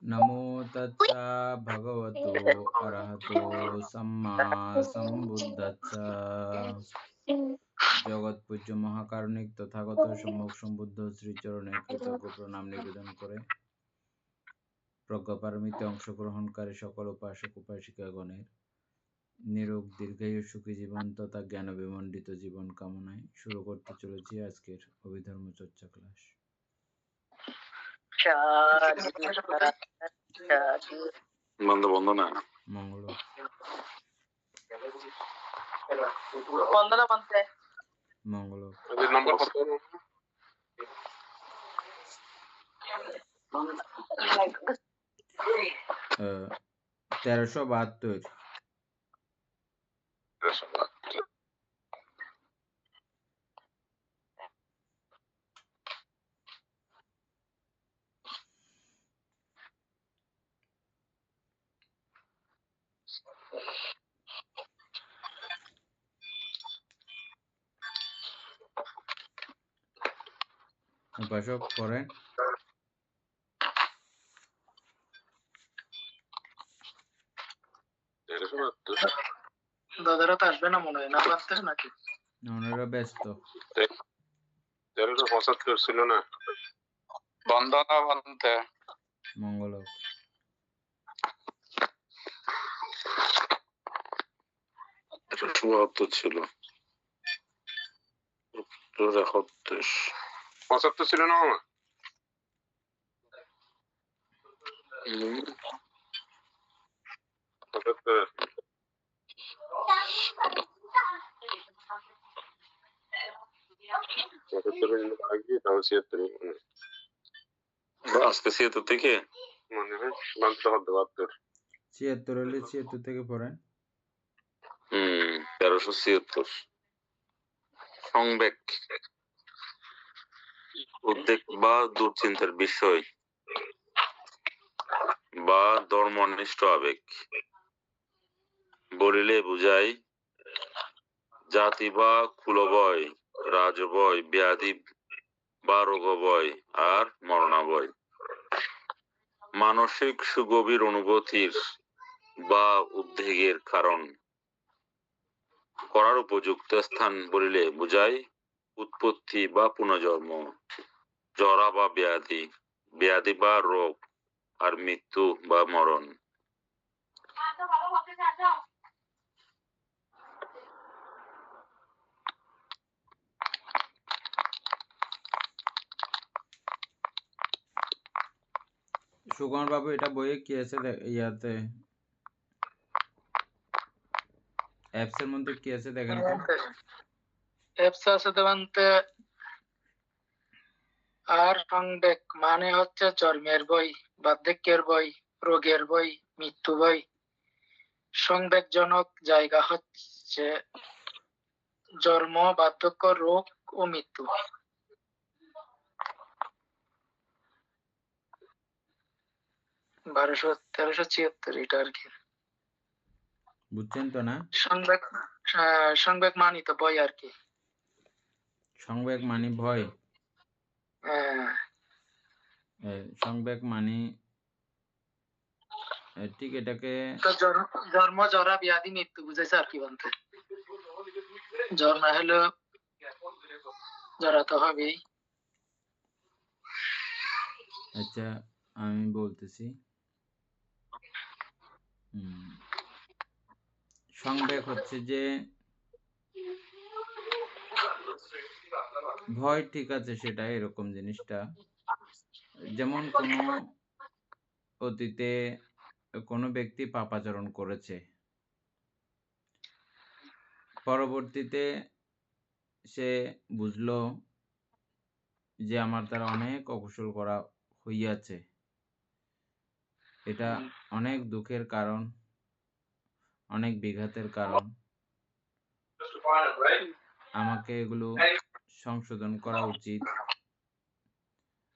नमो तच्चा भगवतो अरहतो सम्मा सम्बुद्धच्चा। জগৎ পূজ্য মহাকারণিক তথাগত সম্যক সম্বুদ্ধ শ্রীচরণে কৃতজ্ঞ প্রণাম নিবেদন করে প্রজ্ঞাপারমিতে অংশগ্রহণকারী সকল উপাসক উপাসিকাগণের নিরোগ দীর্ঘায়ু সুখী জীবন তথা জ্ঞান বিমণ্ডিত জীবন কামনায় শুরু করতে চলেছি আজকের অভিধর্ম চর্চা ক্লাস। মঙ্গল মঙ্গল 1372। উপাসক পড়েন। দাদারা তো আসবে না মনে হয়, না পারতেছ নাকি? ওনারা ব্যস্ত। 1375 ছিল না? বন্দনা বন্দে মঙ্গল 74 ছিল। 75 ছিল না মামা? আজকে 76 থেকে মনে হয় 72 76 হলে 76 থেকে পড়েন। 1376 সংবেগ উদ্বেগ বা দুশ্চিন্তার বিষয় বা ধর্মনিষ্ঠ আবেগ বলিলে বুঝায় জাতি বা কুলভয়, রাজভয়, ব্যাধি বা রোগভয় আর মরণাভয়। মানসিক সুগভীর অনুভূতির বা উদ্বেগের কারণ করার উপযুক্ত স্থান বলিলে বুঝায় উৎপত্তি বা পুনর্জন্ম, জরা বা ব্যাধি, ব্যাধি বা রোগ আর মৃত্যু বা মরণ। সুগণ বাবু, এটা বইয়ে কি আছে? ইয়াতে অ্যাপস এর মধ্যে কি আছে দেখেন তো। অ্যাপস আছে দেবান্তে। আর সংবেগ মানে হচ্ছে জন্মের বই, বার্ধক্যের বই, রোগের বই, মৃত্যু বই। সংবেগজনক জায়গা হচ্ছে জন্ম, বার্ধক্য, রোগ ও মৃত্যু। 1376 এটা আর কি। বুঝছেন তো না? সংবেগ মানি তো ভয় আর কি। সংবেগ মানে ভয়। সংবেগ মানে ঠিক এটাকে জন্ম, জরা, ব্যাধি, মৃত্যু বুঝাইছে আর কি বলতে। জন্ম হলো জরা তো হবেই। আচ্ছা, আমি বলতেছি। সংবেগ হচ্ছে যে ভয়, ঠিক আছে, সেটা এরকম জিনিসটা। যেমন কোনো অতীতে কোনো ব্যক্তি পাপাচরণ করেছে, পরবর্তীতে সে বুঝলো যে আমার দ্বারা অনেক অকুশল করা হইয়াছে, এটা অনেক দুঃখের কারণ, অনেক বিঘাতের কারণ, আমাকে এগুলো সংশোধন করা উচিত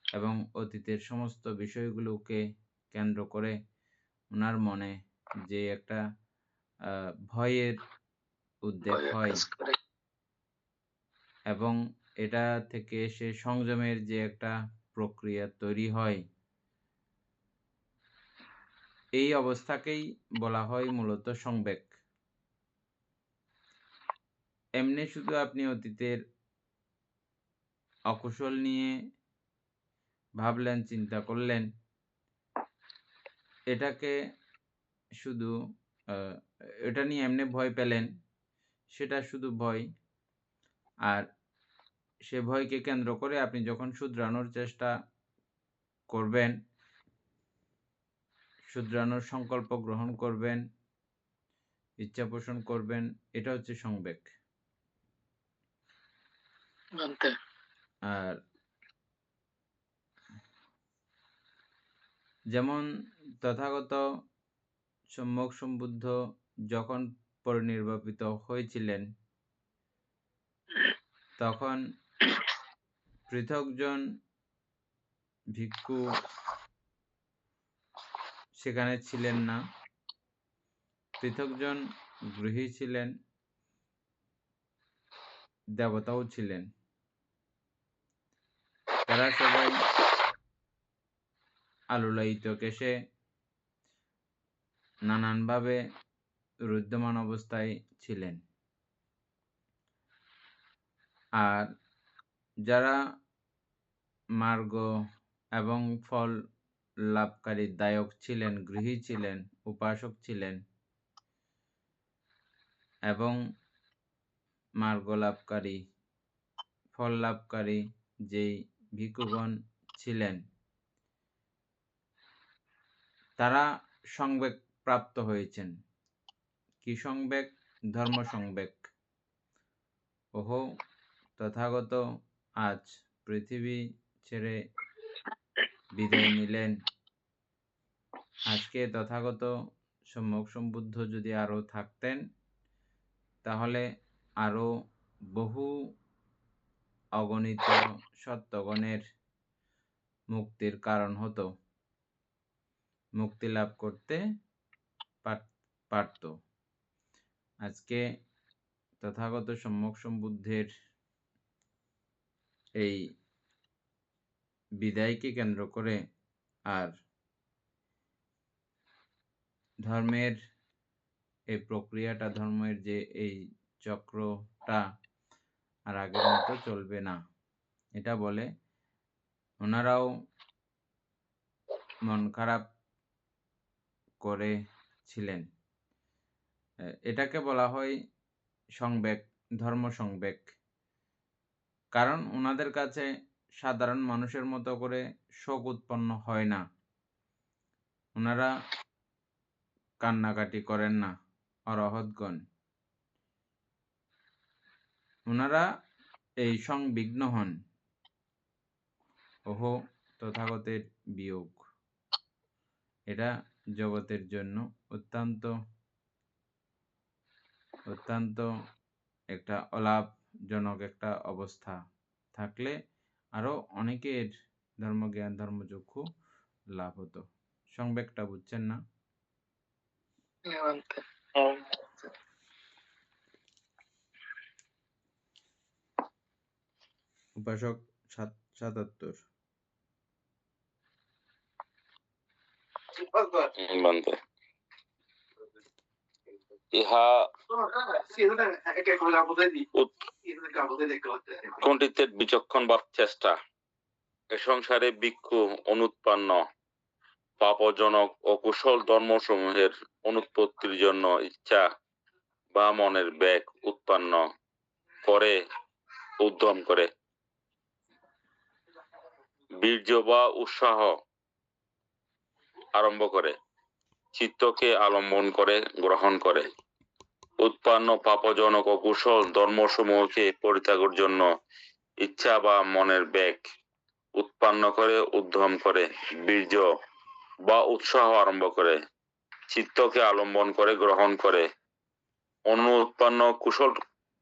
এবং অতীতের সমস্ত বিষয়গুলোকে কেন্দ্র করে ওনার মনে যে একটা ভয়ের উদ্বেগ হয় এবং এটা থেকে সে সংযমের যে একটা প্রক্রিয়া তৈরি হয়, এই অবস্থাকেই বলা হয় মূলত সংবেগ। এমনি শুধু আপনি অতীতের অকুশল নিয়ে ভাবলেন, চিন্তা করলেন, এটাকে শুধু এটা নিয়ে এমনি ভয় পেলেন, সেটা শুধু ভয়। আর সে ভয়কে কেন্দ্র করে আপনি যখন শুধরানোর চেষ্টা করবেন, শুধরানোর সংকল্প গ্রহণ করবেন, ইচ্ছা পোষণ করবেন, এটা হচ্ছে সংবেগ। বানতে আর যেমন তথাগত সম্যক সম্বুদ্ধ যখন পরিনির্বাপিত হয়েছিলেন, তখন পৃথকজন ভিক্ষু সেখানে ছিলেন না, পৃথকজন গৃহী ছিলেন, দেবতাও ছিলেন। তারা সবাই আলুলায়িত কেশে নানানভাবে রুদ্ধমান অবস্থায় ছিলেন। আর যারা মার্গ এবং ফল লাভকারী দায়ক ছিলেন, গৃহী ছিলেন, উপাসক ছিলেন এবং মার্গ লাভকারী, ফল লাভকারী যেই ভিক্ষুগণ ছিলেন, তারা সংবেগ প্রাপ্ত হয়েছেন। কি সংবেগ? ধর্ম সংবেগ। ওহো, তথাগত আজ পৃথিবী ছেড়ে বিদায় নিলেন। আজকে তথাগত সম্যক সম্বুদ্ধ যদি আরো থাকতেন, তাহলে আরো বহু অগণিত সত্যগণের মুক্তির কারণ হতো, মুক্তি লাভ করতে পারত। আজকে তথাগত সম্যক সম্বুদ্ধের এই বিদায়কে কেন্দ্র করে আর ধর্মের এই প্রক্রিয়াটা, ধর্মের যে এই চক্রটা আর আগের মতো চলবে না, এটা বলে ওনারাও মন খারাপ করেছিলেন। এটাকে বলা হয় সংবেগ, ধর্ম সংবেগ। কারণ ওনাদের কাছে সাধারণ মানুষের মতো করে শোক উৎপন্ন হয় না, ওনারা কান্নাকাটি করেন না। অরহৎগণ, ওনারা এই সংবিঘ্ন হন। ওহো, তথাগতের বিয়োগ, এটা জগতের জন্য অত্যন্ত অত্যন্ত একটা অলাভজনক একটা অবস্থা। থাকলে আরো অনেকের ধর্মজ্ঞান, ধর্মচক্ষু লাভ হতো। সংবেগটা বুঝছেন না? বানতে উপাসক ৭৭। বানতে ইহা উৎকণ্ঠিতের বিচক্ষণ ভাব চেষ্টা। এ সংসারে ভিক্ষু অনুৎপন্ন পাপজনক ও কুশল ধর্মসমূহের অনুৎপত্তির জন্য ইচ্ছা বা মনের বেগ উৎপন্ন করে, উদ্যম করে, বীর্য বা উৎসাহ আরম্ভ করে, চিত্তকে আলম্বন করে, গ্রহণ করে, উৎপন্ন পাপজনক ও কুশল ধর্মসমূহকে পরিত্যাগের জন্য ইচ্ছা বা মনের বেগ উৎপন্ন করে, উদ্যম করে, বীর্য বা উৎসাহ আরম্ভ করে, চিত্তকে আলম্বন করে, গ্রহণ করে, অনুৎপন্ন কুশল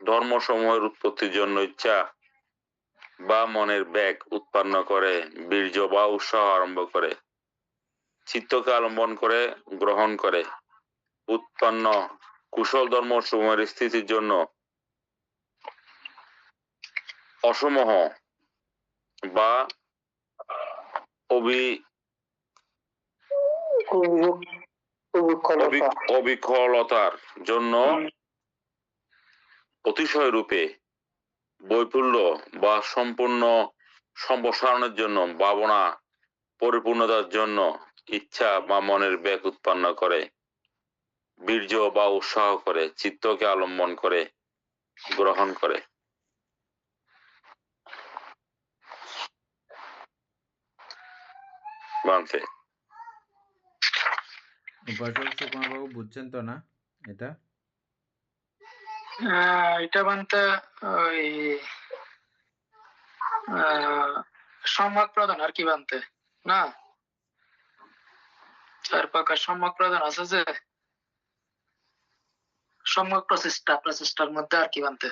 ধর্মসমূহের উৎপত্তির জন্য ইচ্ছা বা মনের বেগ উৎপন্ন করে, বীর্য বা উৎসাহ আরম্ভ করে, চিত্তকে আলম্বন করে, গ্রহণ করে, উৎপন্ন কুশল ধর্মসমূহের স্থিতির জন্য অসমূহ বা অবিকলতার জন্য অতিশয় রূপে বৈপুল্য বা সম্পূর্ণ সম্প্রসারণের জন্য ভাবনা পরিপূর্ণতার জন্য ইচ্ছা বা মনের বেগ উৎপন্ন করে, বীর্য বা উৎসাহ করে, চিত্তকে আলম্বন করে, গ্রহণ করে। বানতে উপাসক সুকুমার বাবু বুঝছেন তো না এটা? এটা বানতে ওই সম্যক প্রদান আর কি বানতে না, 4 প্রকার সম্যক প্রদান আছে যে, সম্যক প্রচেষ্টার মধ্যে আর কি বানতে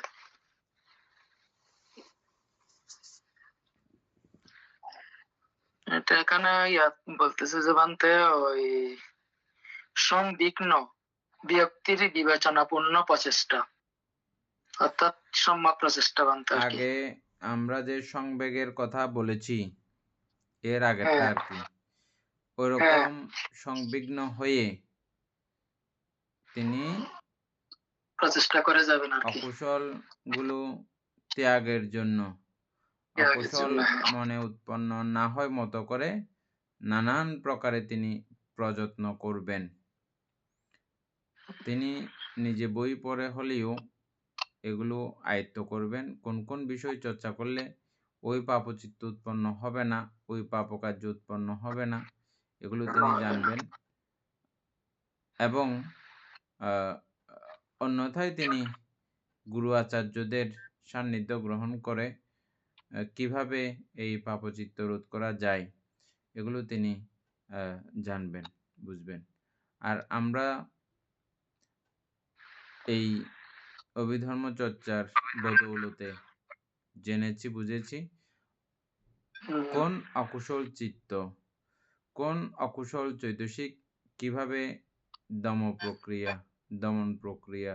এটা এখানে বলতেছে যে বানতে ওই সংবিঘ্ন ব্যক্তির বিবেচনাপূর্ণ প্রচেষ্টা, অর্থাৎ সম্যক প্রচেষ্টা বানতে আর কি। আগে আমরা যে সংবেগের কথা বলেছি এর আগেরটা আর কি, ওইরকম সংবিঘ্ন হয়ে তিনি প্রচেষ্টা করে যাবেন আর কি। অকুশল গুলো ত্যাগের জন্য, ত্যাগের অকুশল জন্য, হ্যাঁ। মনে উৎপন্ন না হয় মতো করে নানান প্রকারে তিনি প্রযত্ন করবেন। তিনি নিজে বই পড়ে হলেও এগুলো আয়ত্ত করবেন। কোন কোন বিষয় চর্চা করলে ওই পাপচিত্ত উৎপন্ন হবে না, ওই পাপকার্য উৎপন্ন হবে না, এগুলো তিনি জানবেন। এবং অন্যথায় তিনি গুরু আচার্যদের সান্নিধ্য গ্রহণ করে কিভাবে এই পাপচিত্ত রোধ করা যায় এগুলো তিনি জানবেন, বুঝবেন। আর আমরা এই অভিধর্ম চর্চার বদৌলতে জেনেছি, বুঝেছি কোন অকুশল চিত্ত, কোন অকুশল চৈতসিক কিভাবে দমন প্রক্রিয়া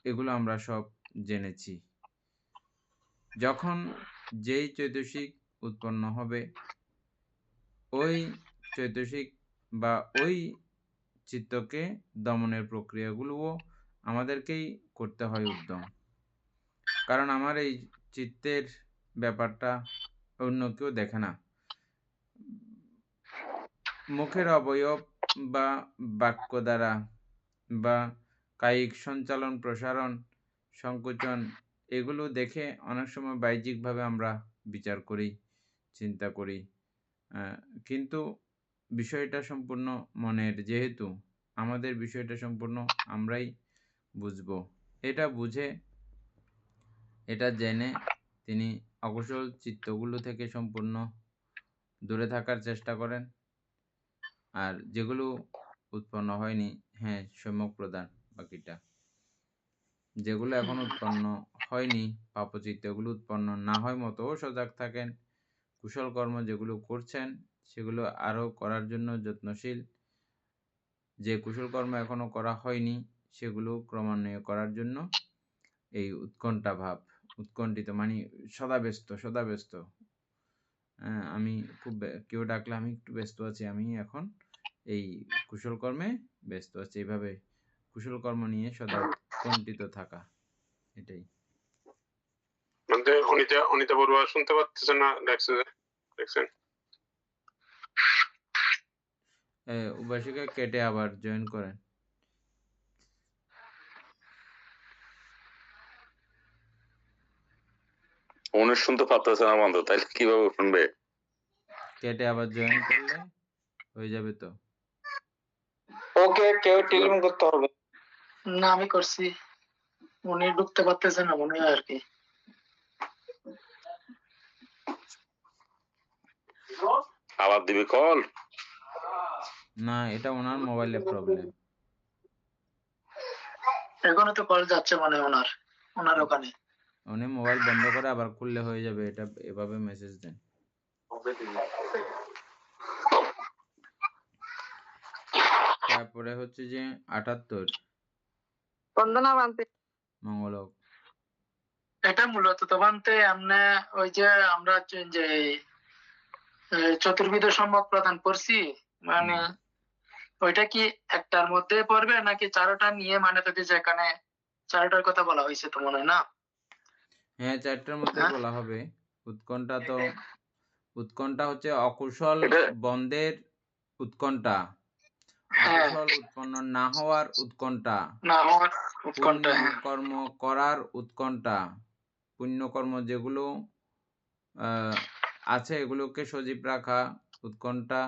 এগুলো আমরা সব জেনেছি। যখন যেই চৈতসিক উৎপন্ন হবে ওই চৈতসিক বা ওই চিত্তকে দমনের প্রক্রিয়াগুলোও আমাদেরকেই করতে হয় উদ্যম। কারণ আমার এই চিত্তের ব্যাপারটা অন্য কেউ দেখে না। মুখের অবয়ব বা বাক্য দ্বারা বা কায়িক সঞ্চালন প্রসারণ সংকোচন এগুলো দেখে অনেক সময় বাহ্যিকভাবে আমরা বিচার করি, চিন্তা করি, কিন্তু বিষয়টা সম্পূর্ণ মনের, যেহেতু আমাদের বিষয়টা সম্পূর্ণ আমরাই বুঝব। এটা বুঝে এটা জেনে তিনি অকুশল চিত্তগুলো থেকে সম্পূর্ণ দূরে থাকার চেষ্টা করেন। আর যেগুলো উৎপন্ন হয়নি, হ্যাঁ সম্যক প্রদান বাকিটা, যেগুলো এখন উৎপন্ন হয়নি পাপচিত্ত, এগুলো উৎপন্ন না হয় মতো সজাগ থাকেন। কুশল কর্ম যেগুলো করছেন সেগুলো আরো করার জন্য যত্নশীল। যে কুশল কর্ম এখনো করা হয়নি সেগুলো ক্রমান্বয়ে করার জন্য এই উৎকণ্ঠা ভাব, উৎকণ্ঠিত মানে সদা ব্যস্ত। আমি খুব কেউ ডাকলে আমি একটু ব্যস্ত আছি, আমি এখন এই কুশল কর্মে ব্যস্ত আছি, এইভাবে কুশল কর্ম নিয়ে সদা উৎকণ্ঠিত থাকা, এটাই। অনিতা বড়ুয়া শুনতে পাচ্ছেন না? দেখছেন উপাসিকা কেটে আবার জয়েন করেন। উনি শুনতে পারতেছে না বন্ধু, তাইলে কিভাবে শুনবে? কেটে আবার জয়েন করলে হয়ে যাবে তো। ওকে কেউ টেলিফোন করতে হবে না, আমি করছি, উনি ঢুকতে পারতেছে না মনে হয় আর কি। আবার দিবি কল? না, এটা ওনার মোবাইলের প্রবলেম। এখনো তো কল যাচ্ছে মানে ওনার ওখানে। উনি মোবাইল বন্ধ করে আবার খুললে হয়ে যাবে, এটা এভাবে মেসেজ দেন। তারপরে হচ্ছে যে 78 বন্দনা বানতে মঙ্গলক। এটা মূলত তো বানতে আমরা ওই যে আমরা যে চতুর্বিধ সম্যক প্রদান করছি, মানে ওইটা কি একটার মধ্যে পড়বে নাকি চারোটা নিয়ে মানে তো যেখানে চারোটার কথা বলা হয়েছে তো মনে হয় না? হ্যাঁ, ৪টার মধ্যে হ্যাঁ? বলা হবে। উৎকণ্ঠা হচ্ছে অকুশল এটা বন্ধের উৎকণ্ঠা। হ্যাঁ, অকুশল উৎপন্ন না হওয়ার উৎকণ্ঠা। না হওয়ার পুণ্য উৎকণ্ঠা, হ্যাঁ। কর্ম করার উৎকণ্ঠা। পুণ্যকর্ম যেগুলো আছে এগুলোকে সজীব রাখা উৎকণ্ঠা,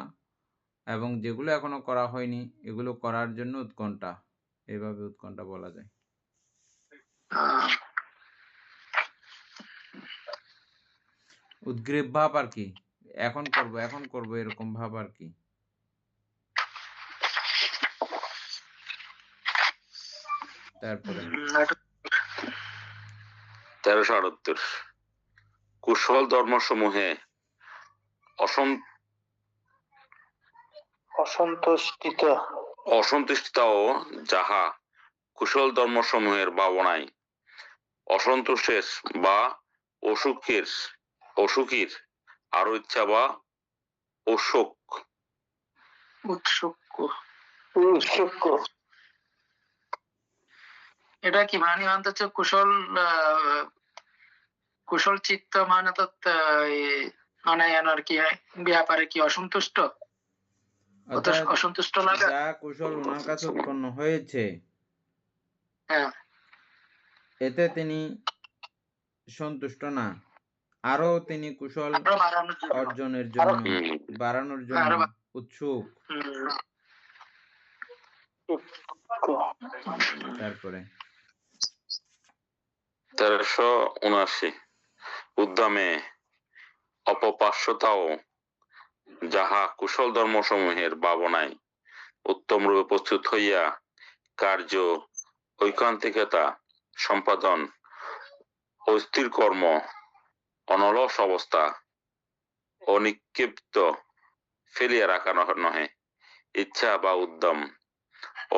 এবং যেগুলো এখনো করা হয়নি এগুলো করার জন্য উৎকণ্ঠা। এভাবে উৎকণ্ঠা বলা যায়। আহ, উদ্গ্রীব ভাব আর কি, এখন করব এরকম ভাব আর কি। তারপরে এটা 1378 কুশল ধর্মসমূহে অসন্তুষ্টিতাও যাহা কুশল ধর্মসমূহের ভাবনায় অসন্তোষের বা অসুখীর আরো ইচ্ছা বা অসুখ উৎসুক। এটা কি মানে হচ্ছে কুশল চিত্ত মানে তো মানে আর কি ব্যাপারে কি অসন্তুষ্ট, অর্থাৎ অসন্তুষ্ট লাগা। যা কুশল ওনার কাছে উৎপন্ন হয়েছে হ্যাঁ, এতে তিনি সন্তুষ্ট না, আরো তিনি কুশল আরো বাড়ানোর জন্য। অর্জনের জন্য হুম, বাড়ানোর জন্য আরো উৎসুক। হুম। তারপরে 1379 উদ্যমে অপপাস্যতাও যাহা কুশল ধর্মসমূহের ভাবনায় উত্তম রূপে প্রস্তুত হইয়া কার্য ঐকান্তিকতা সম্পাদন অস্থির কর্ম অনলস অবস্থা অনিক্ষিপ্ত ফেলিয়া রাখা নহে, ইচ্ছা বা উদ্যম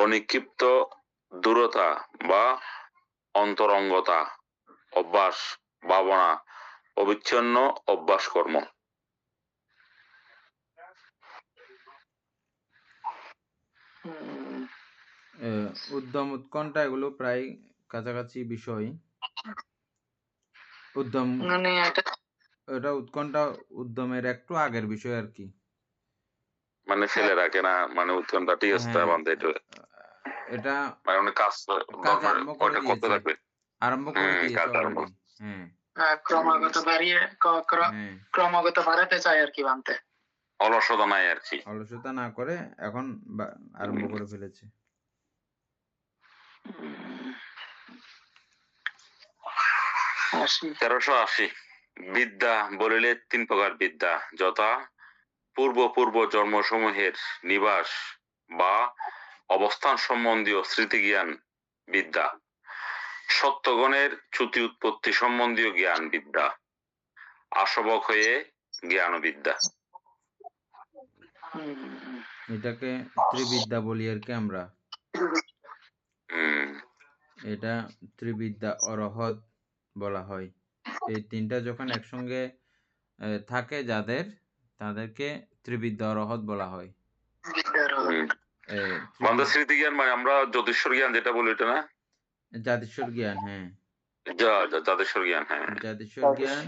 অনিক্ষিপ্ত দূরতা বা অন্তরঙ্গতা অভ্যাস ভাবনা অবিচ্ছিন্ন অভ্যাস কর্ম। উদ্যম উৎকণ্ঠা এগুলো প্রায় কাছাকাছি বিষয়। উদ্যম মানে এটা উৎকণ্ঠা উদ্যমের একটু আগের বিষয় আর কি। মানে ফেলে রাখে না, মানে উৎকণ্ঠা ঠিক আছে, হ্যাঁ, এটা মানে অনেক কাজ কাজ আরম্ভ করে করতে দিয়েছে, থাকবে। দিয়েছে কাজ আরম্ভ। অলরেডি। হ্যাঁ, ক্রমাগত বাড়িয়ে হ্যাঁ, ক্রমাগত বাড়াতে চাই আর কি বানতে। অলসতা নাই আর কি। অলসতা না করে এখন আরম্ভ করে ফেলেছে। 1380 বিদ্যা বলিলে 3 প্রকার বিদ্যা, যথা পূর্ব জন্মসমূহের নিবাস বা অবস্থান সম্বন্ধীয় স্মৃতিজ্ঞান বিদ্যা, সত্যগণের চ্যুতি উৎপত্তি সম্বন্ধীয় জ্ঞান বিদ্যা, আসবক হয়ে জ্ঞান বিদ্যা। এটাকে ত্রিবিদ্যা বলি আর কি আমরা। এটা ত্রিবিদ্যা অরহত বলা হয়। এই তিনটা যখন একসঙ্গে থাকে তাদেরকে ত্রিবিদ্যা অরহত বলা হয়। স্মৃতি জ্ঞান মানে আমরা জ্যোতিষর জ্ঞান যেটা বলি এটা না, জাতিস্বর জ্ঞান। হ্যাঁ, জাতিস্বর জ্ঞান। হ্যাঁ, জাতিস্বর জ্ঞান।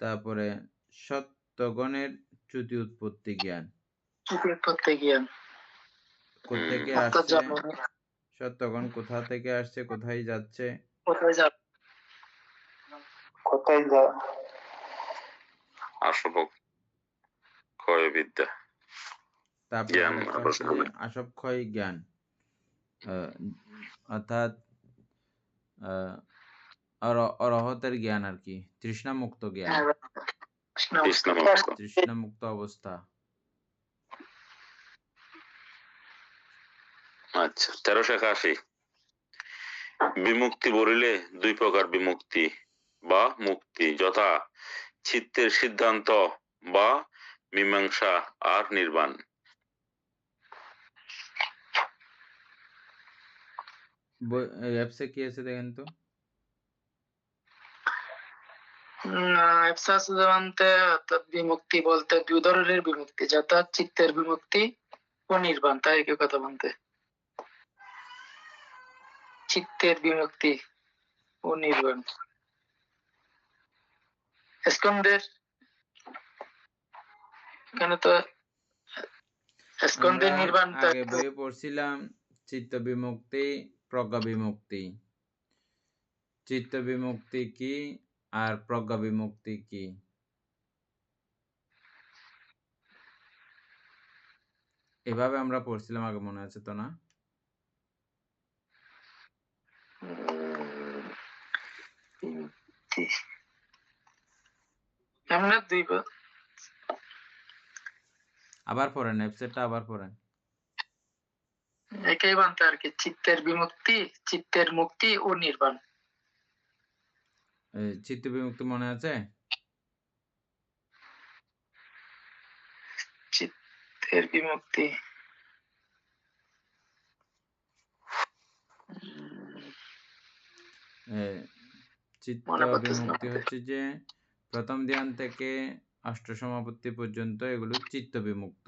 তারপরে সত্যগণের চ্যুতি উৎপত্তি জ্ঞান। কোত্থেকে আসছে সত্যগণ, কোথা থেকে আসছে, কোথায় যাচ্ছে, আসবক ক্ষয় বিদ্যা। তারপরে আরেকটা হচ্ছে যে আসবক্ষয় জ্ঞান, অর্থাৎ অরহতের জ্ঞান আর কি, তৃষ্ণামুক্ত জ্ঞান, তৃষ্ণামুক্ত অবস্থা। আচ্ছা, 1381 বিমুক্তি বলিলে 2 প্রকার বিমুক্তি বা মুক্তি, যথা চিত্তের সিদ্ধান্ত বা মীমাংসা আর নির্বাণ। অ্যাপসে কি আছে দেখেন তো। বিমুক্তি বলতে 2 ধরনের বিমুক্তি, যথা চিত্তের বিমুক্তি ও নির্বাণ, তাই একই কথা বলতে। চিত্তের বিমুক্তি ও নির্বাণ। স্কন্দের এখানে তো স্কন্দের আমরা নির্বাণ তো আগে বইয়ে পড়ছিলাম চিত্ত বিমুক্তি, প্রজ্ঞা বিমুক্তি। চিত্ত বিমুক্তি কি আর প্রজ্ঞা বিমুক্তি কি? এভাবে আমরা পড়ছিলাম আগে, মনে আছে তো না? বিমুক্তি। আমরা দুইবার আবার পড়েন, ওয়েবসাইটটা আবার পড়েন। একই বানতে আর কি, চিত্তের বিমুক্তি, চিত্তের মুক্তি ও নির্বাণ। চিত্ত বিমুক্তি মনে আছে? চিত্তের বিমুক্তি চিত্ত মনে পড়তেছে না। বিমুক্তি হচ্ছে যে প্রথম ধ্যান থেকে অষ্ট সমাপত্তি পর্যন্ত এগুলো চিত্ত বিমুক্ত।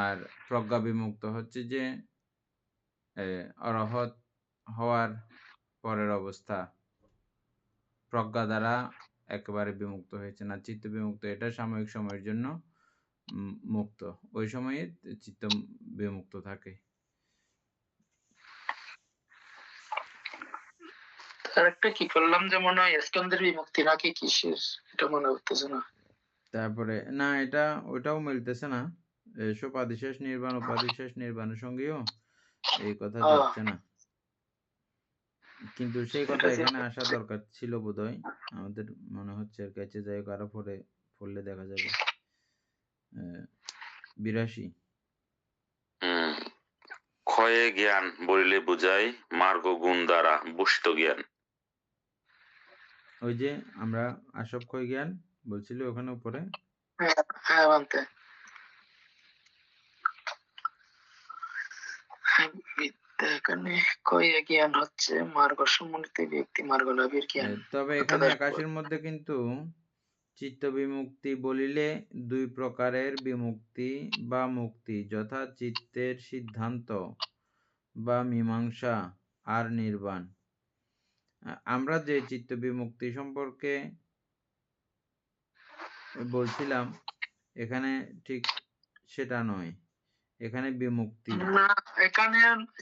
আর প্রজ্ঞা বিমুক্ত হচ্ছে যে অরহত হওয়ার পরের অবস্থা, প্রজ্ঞা দ্বারা একেবারে বিমুক্ত হয়েছে না। চিত্ত বিমুক্ত এটা সাময়িক সময়ের জন্য মুক্ত, ওই সময়ে চিত্ত বিমুক্ত থাকে। আরেকটা কি করলাম যে মনে হয় স্কন্দের বিমুক্তি নাকি কিসের, এটা মনে হচ্ছে না। তারপরে না, এটা ওইটাও মিলতেছে না। এসব আদিশেষ নির্বাণ, উপাধিশেষ নির্বাণের সঙ্গেও এই কথা যাচ্ছে না। কিন্তু সেই কথা এখানে আসা দরকার ছিল বোধহয়, আমাদের মনে হচ্ছে। এর কাছে যাই হোক, আরো পরে পড়লে দেখা যাবে। 82। ক্ষয়ে জ্ঞান বলিলে বুঝায় মার্গ গুণ দ্বারা ভূষিত জ্ঞান। ওই যে আমরা আসব ক্ষয় জ্ঞান বলছিল ওখানে উপরে। হ্যাঁ বানতে। এখানে কয় জ্ঞান হচ্ছে মার্গ সম্বন্ধিত ব্যক্তি মার্গ লাভের জ্ঞান। তবে এখানে 81-র মধ্যে কিন্তু চিত্ত বিমুক্তি বলিলে দুই প্রকারের বিমুক্তি বা মুক্তি, যথা চিত্তের সিদ্ধান্ত বা মীমাংসা আর নির্বাণ। আমরা যে চিত্ত বিমুক্তি সম্পর্কে বলছিলাম এখানে ঠিক সেটা নয়, এখানে বিমুক্তি না, এখানে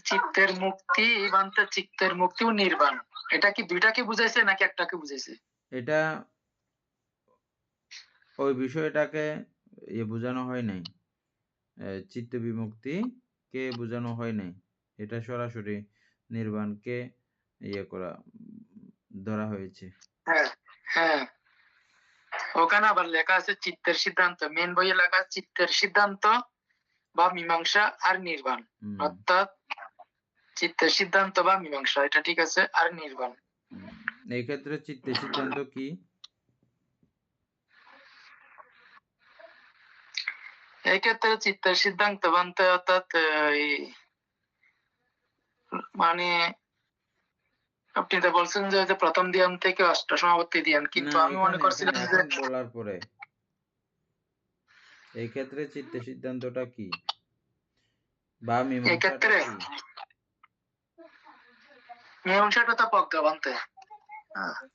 চিত্তের মুক্তি বানতে, চিত্তের মুক্তি ও নির্বাণ, এটা কি দুইটাকে বুঝাইছে নাকি একটাকে বুঝাইছে? এটা ওই বিষয়টাকে বোঝানো হয় নাই, চিত্ত বিমুক্তি কে বোঝানো হয় নাই। এটা সরাসরি নির্বাণকে করা ধরা হয়েছে। হ্যাঁ হ্যাঁ, ওখানে আবার লেখা আছে চিত্তের সিদ্ধান্ত, মেন বইয়ে লেখা আছে চিত্তের সিদ্ধান্ত বা মীমাংসা আর নির্বাণ। অর্থাৎ চিত্তের সিদ্ধান্ত বা মীমাংসা, এটা ঠিক আছে, আর নির্বাণ। এই ক্ষেত্রে চিত্তের সিদ্ধান্ত কি? এই ক্ষেত্রে চিত্তের সিদ্ধান্ত বানতে অর্থাৎ মানে আপনি তো বলছেন যে প্রথম ধ্যান থেকে অষ্ট সমাপত্তি ধ্যান, কিন্তু আমি মনে করছিলাম যে বলার পরে এই ক্ষেত্রে চিত্তের সিদ্ধান্তটা কি বা মীমাংসাটা কি? মীমাংসাটা তো প্রজ্ঞা বানতে।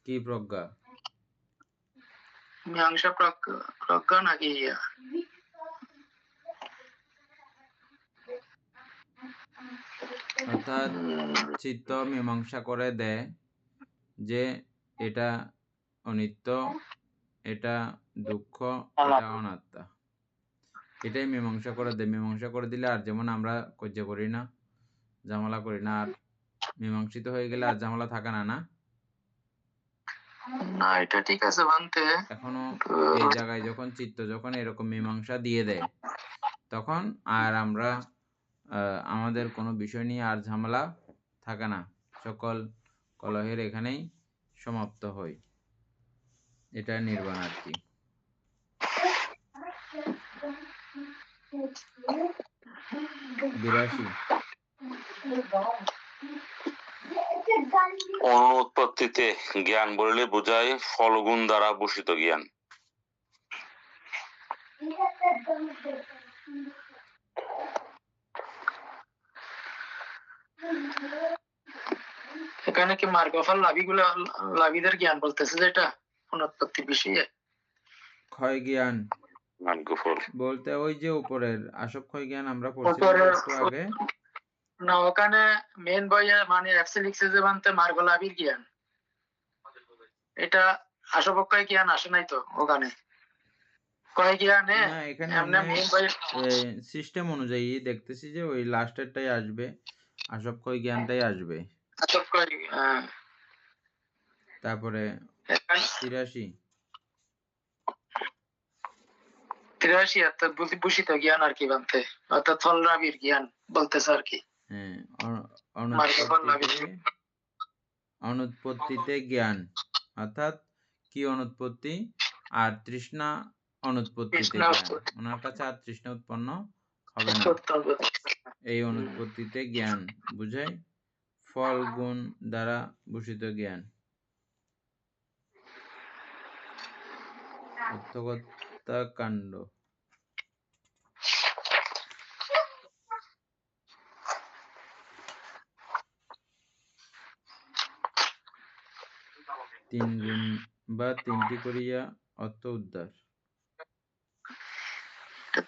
কি প্রজ্ঞা? মীমাংসা প্রজ্ঞা নাকি অর্থাৎ চিত্ত মীমাংসা করে দেয় যে এটা অনিত্য, এটা দুঃখ, এটা অনাত্মা, এটাই মীমাংসা করে দেয়। মীমাংসা করে দিলে আর যেমন আমরা কজ্য করি না, ঝামেলা করি না, আর মীমাংসিত হয়ে গেলে আর ঝামেলা থাকে না। না, না এটা ঠিক আছে বানতে। এখনো এই জায়গায় যখন চিত্ত যখন এরকম মীমাংসা দিয়ে দেয়, তখন আর আমরা আমাদের কোনো বিষয় নিয়ে আর ঝামেলা থাকে না, সকল কলহের এখানেই সমাপ্ত হয়। এটা নির্বাণ আর কি। বিরাশি। অনুৎপত্তিতে জ্ঞান বলিলে বুঝায় ফলগুণ দ্বারা ভূষিত জ্ঞান। এখানে কি মার্গফল লাভীদের জ্ঞান বলতেছে, যেটা অনুৎপত্তি বিষয়ে ক্ষয় জ্ঞান মার্গফল বলতে ওই যে উপরের আসব ক্ষয় জ্ঞান আমরা পড়ছিলাম উপরে একটু আগে। না, ওখানে মেন বইয়ে মানে এফসি লিখছে যে বানতে মার্গ লাভীর জ্ঞান, এটা আসবক্ষয় জ্ঞান আসে নাই তো ওখানে। কয় জ্ঞানে না এখানে এমনি মেন বইয়ে সিস্টেম অনুযায়ী দেখতেছি যে ওই লাস্টেরটাই আসবে, আসব ক্ষয় জ্ঞানটাই আসবে। আসবক্ষয়, তারপরে 83 83 অর্থাৎ ভূষিত জ্ঞান আর কি বানতে, অর্থাৎ ফল লাভীর জ্ঞান বলতেছে আর কি। হ্যাঁ মার্গফল লাভীর অনুৎপত্তিতে জ্ঞান অর্থাৎ কি অনুৎপত্তি, আর তৃষ্ণা অনুৎপত্তিতে জ্ঞান। ওনার কাছে আর তৃষ্ণা উৎপন্ন হবে না, এই অনুৎপত্তিতে জ্ঞান বুঝায় ফল গুণ দ্বারা ভূষিত জ্ঞান। অর্থকর্তা কাণ্ড। তিন গুণ বা তিনটি করিয়া অর্থ উদ্ধার।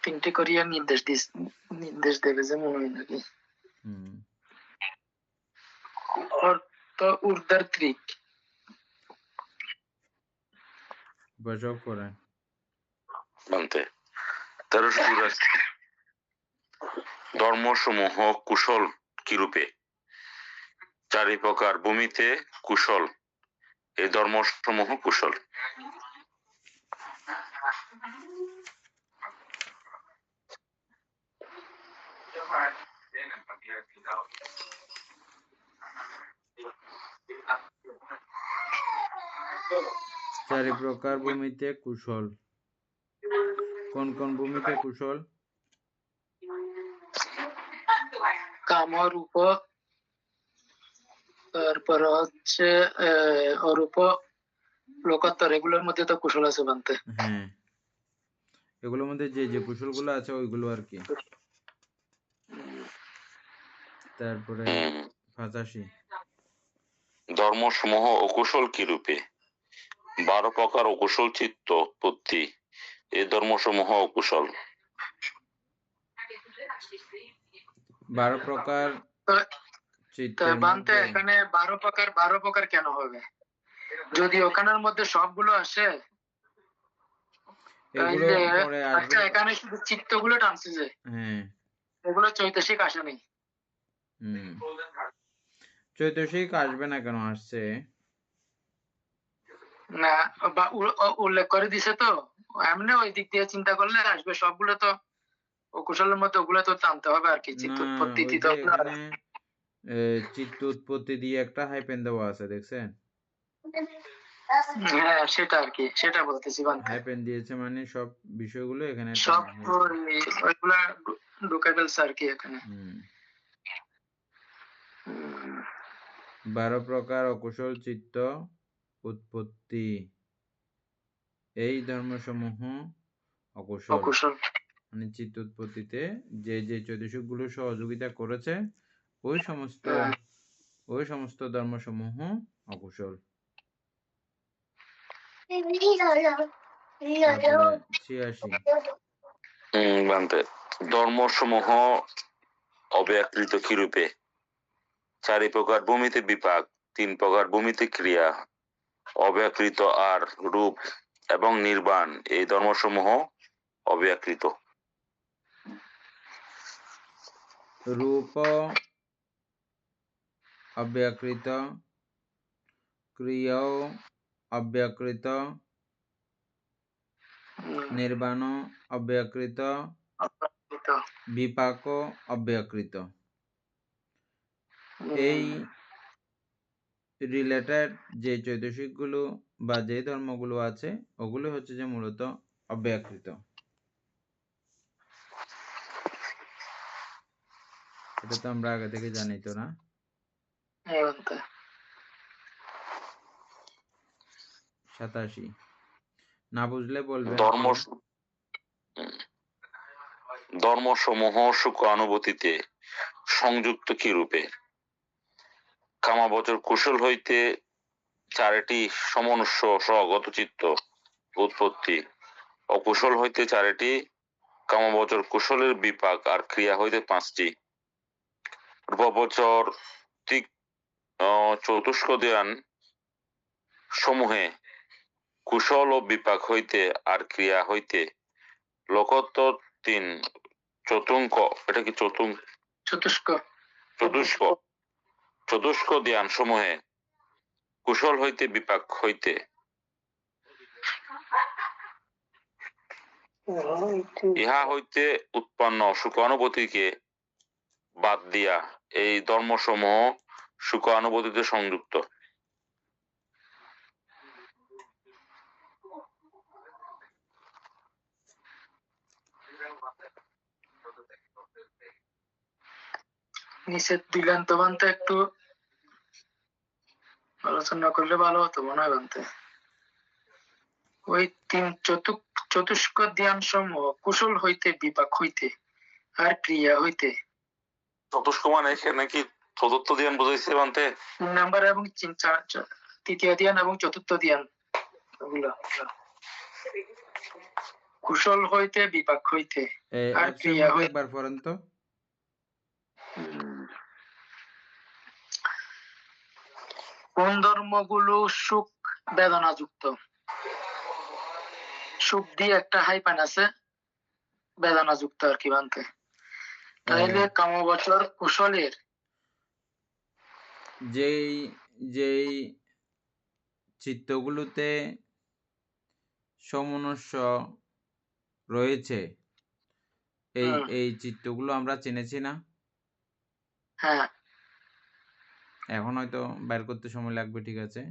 তিনটি করিয়া নির্দেশ দেবে যে মনে হয় নাকি। অর্থ উর্ধার ত্রিক বসব করেন বানতে 1384 ধর্মসমূহ কুশল কিরূপে? চারি প্রকার ভূমিতে কুশল, এই ধর্মসমূহ কুশল। চারি প্রকার ভূমিতে কুশল, কোন কোন ভূমিতে কুশল? কাম রূপ, তারপর হচ্ছে অরূপ, লোকাত্তর, এগুলোর মধ্যে তো কুশল আছে বানতে। হ্যাঁ এগুলোর মধ্যে যে যে কুশলগুলো আছে ওইগুলো আর কি। তারপরে 85 ধর্মসমূহ অকুশল কিরূপে? 12 প্রকার অকুশল চিত্ত উৎপত্তি, এই ধর্মসমূহ অকুশল। 12 প্রকার চিত্তের বানতে মধ্যে এখানে 12 প্রকার কেন হবে যদি ওখানের মধ্যে সবগুলো আসে? এগুলো পরে আসবে। এখানে শুধু চিত্তগুলো টানছে যে, হ্যাঁ এগুলো চৈতসিক আসে নেই। চৈতসিক আসবে না, কেন আসছে না, বা উল্লেখ করে দিছে তো, এমনি ওই দিক দিয়ে চিন্তা করলে আসবে সবগুলো তো। কুশলের মধ্যে ওগুলো তো টানতে হবে আর কি, চিত্ত না। উৎপত্তি ওই যে এখানে চিত্ত উৎপত্তি দিয়ে একটা হাইপেন দেওয়া আছে, দেখছেন? হ্যাঁ সেটা আর কি, সেটা বলতেছি। হাইপেন দিয়েছে মানে সব বিষয়গুলো এখানে সব ওইগুলা ঢুকে ফেলছে আর কি এখানে। 12 প্রকার অকুশল চিত্ত উৎপত্তি, এই ধর্মসমূহ অকুশল। মানে চিত্ত উৎপত্তিতে যে যে চৈতসিক গুলো সহযোগিতা করেছে ওই সমস্ত ধর্মসমূহ অকুশল। 86 ধর্মসমূহ অব্যাকৃত কিরূপে? 4 প্রকার ভূমিতে বিপাক, 3 প্রকার ভূমিতে ক্রিয়া, অব্যাকৃত আর রূপ এবং নির্বাণ, এই ধর্মসমূহ অব্যাকৃত। রূপ অব্যাকৃত, ক্রিয়া অব্যাকৃত, নির্বাণ অব্যাকৃত, বিপাক অব্যাকৃত। এই রিলেটেড যে চৈতসিক গুলো বা যে ধর্মগুলো আছে ওগুলো হচ্ছে যে মূলত অব্যাকৃত। এটা তো আমরা আগে থেকে জানি তো না? 87 না বুঝলে বলবেন। ধর্মসমূহ সুখ অনুভূতিতে সংযুক্ত কিরূপে? কামাবচর কুশল হইতে চারিটি সমনুষ্য স্বগত চিত্ত উৎপত্তি, অকুশল হইতে চারিটি, কামবচর কুশলের বিপাক, আর ক্রিয়া হইতে পাঁচটি। রূপবচর চতুষ্ক ধ্যান সমূহে কুশল ও বিপাক হইতে আর ক্রিয়া হইতে লোকত্ব তিন চতুঙ্ক, এটা কি চতুষ্ক চতুষ্ক ধ্যান সমূহে কুশল হইতে বিপাক হইতে ইহা হইতে উৎপন্ন সুখানুভূতিকে বাদ দিয়া এই ধর্মসমূহ সুখানুভূতিতে সংযুক্ত। নিচে দিলেন তো বানতে একটু আলোচনা করলে ভালো হতো মনে হয় বানতে। ওই তিন চতুষ্ক ধ্যান সমূহ কুশল হইতে বিপাক হইতে আর ক্রিয়া হইতে। চতুষ্ক মানে এখানে কি চতুর্থ ধ্যান বুঝাইছে বানতে? 3 নাম্বার এবং তৃতীয় ধ্যান এবং চতুর্থ ধ্যান, ওগুলা কুশল হইতে বিপাক হইতে আর ক্রিয়া হইতে। একবার পড়েন তো। কোন ধর্মগুলো সুখ বেদনা যুক্ত? সুখ দিয়ে একটা হাইপান আছে, বেদনা যুক্ত আর কি বানতে। তাইলে কামবচর কুশলের যেই চিত্তগুলোতে সমনুষ্য রয়েছে, এই চিত্তগুলো আমরা চিনেছি না? হ্যাঁ, এখন হয়তো বের করতে সময় লাগবে, ঠিক আছে,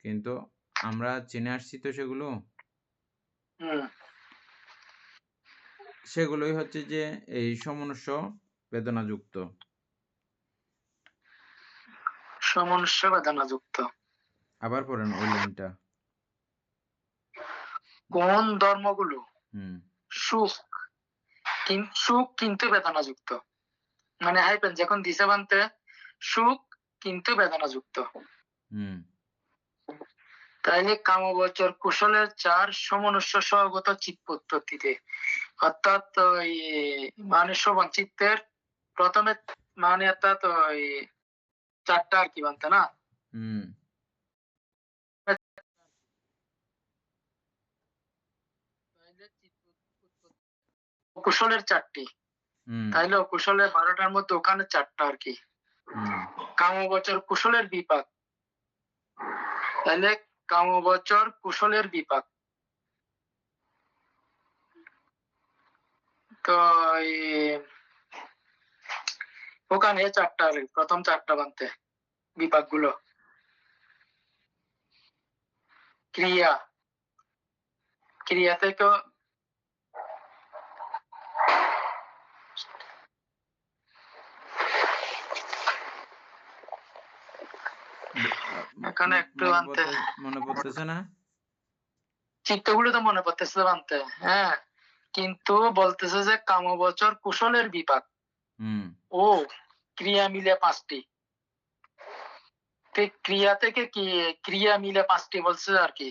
কিন্তু আমরা চিনে আসছি তো সেগুলো। সেগুলোই হচ্ছে যে এই সমনুষ্য বেদনাযুক্ত। সমনুষ্য বেদনাযুক্ত। আবার পড়েন ওই লাইনটা। কোন ধর্মগুলো সুখ কিন্তু বেদনাযুক্ত, মানে হাইপেন যখন দিছে বানতে সুখ কিন্তু বেদনাযুক্ত। তাইলে কামবচর কুশলের 4 সমনুষ্য সহগত চিত্ত পদ্ধতিতে, অর্থাৎ মানে শোভন চিত্তের প্রথমে মানে অর্থাৎ ওই 4টা আর কি বানতে না, কুশলের 4টি, তাইলে কুশলের 12টার মধ্যে ওখানে 4টা আর কি। কামবচর কুশলের বিপাক, তাইলে কামবচর কুশলের বিপাক, তো ওখানে 4টা, প্রথম 4টা বানতে বিপাক গুলো। ক্রিয়া থেকে এখানে একটু বানতে মনে পড়তেছে না, চিত্তগুলো তো মনে পড়তেছে বানতে, হ্যাঁ, কিন্তু বলতেছে যে কামবচর কুশলের বিপাক ও ক্রিয়া মিলে 5টি। ক্রিয়া থেকে কি ক্রিয়া মিলে 5টি বলছে আর কি।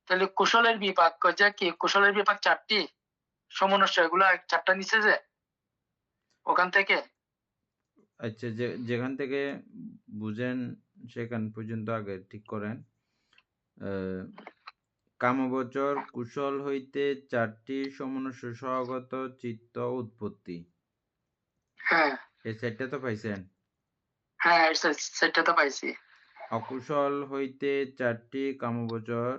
তাহলে কুশলের বিপাক যে কি, কুশলের বিপাক 4টি, সমনুষ্য এগুলো 4টা নিচে যে ওখান থেকে। আচ্ছা, যেখান থেকে বুঝেন সেখান পর্যন্ত আগে ঠিক করেন। কামবচর কুশল হইতে 4টি সমনুষ্য সহগত চিত্ত উৎপত্তি, হ্যাঁ, এই সেটটা তো পাইছেন? হ্যাঁ, সেটটা তো পাইছি। অকুশল হইতে 4টি কামবচর,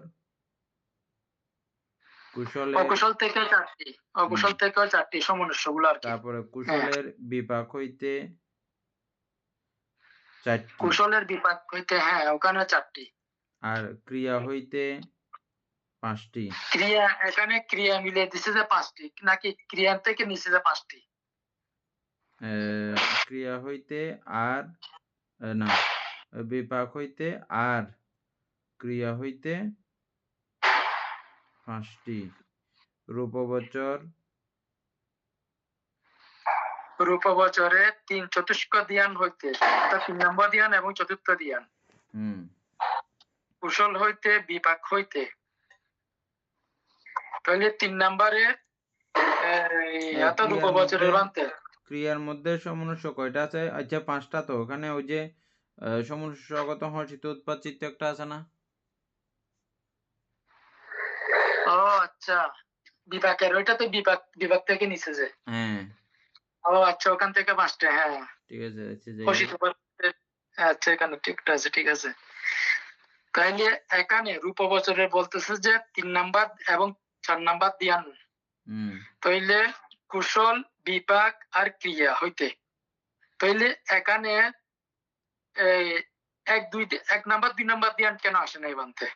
অকুশল থেকে 4টি, অকুশল থেকে 4টি সমনুষ্য গুলো আর কি। তারপরে কুশলের বিপাক হইতে 4টি, কুশলের বিপাক হইতে, হ্যাঁ, ওখানে 4টি, আর ক্রিয়া হইতে 5টি। ক্রিয়া এখানে ক্রিয়া মিলে দিছে যে 5টি, নাকি ক্রিয়া থেকে নিচে যে 5টি? ক্রিয়া হইতে আর না, বিপাক হইতে আর ক্রিয়া হইতে 5টি। রূপবচর রূপবচরে 3 চতুষ্ক ধ্যান হইতে, অর্থাৎ 3 নম্বর ধ্যান এবং চতুর্থ ধ্যান, কুশল হইতে, বিপাক হইতে। তাহলে 3 নম্বরে অর্থাৎ রূপবচরের বান্তে ক্রিয়ার মধ্যে সমনুষ্য কয়টা আছে? আচ্ছা 5টা। তো ওখানে ওই যে সমনুষ্যগত হর্ষিত উৎপাদ চিত্ত একটা আছে না? ও আচ্ছা, বিপাকের ওইটা তো বিপাক থেকে নিচে যে। হ্যাঁ, ও আচ্ছা, ওখান থেকে 5টা। হ্যাঁ, ঠিক আছে। হর্ষিত উৎপাদের, আচ্ছা এখানে ঠিকটা আছে, ঠিক আছে। তাইলে এখানে রূপবচরে বলতেছে যে 3 নাম্বার এবং 4 নাম্বার ধ্যান। তাইলে কুশল, বিপাক আর ক্রিয়া হইতে। তাইলে এখানে 1 নাম্বার 2 নাম্বার ধ্যান কেন আসে নাই বানতে?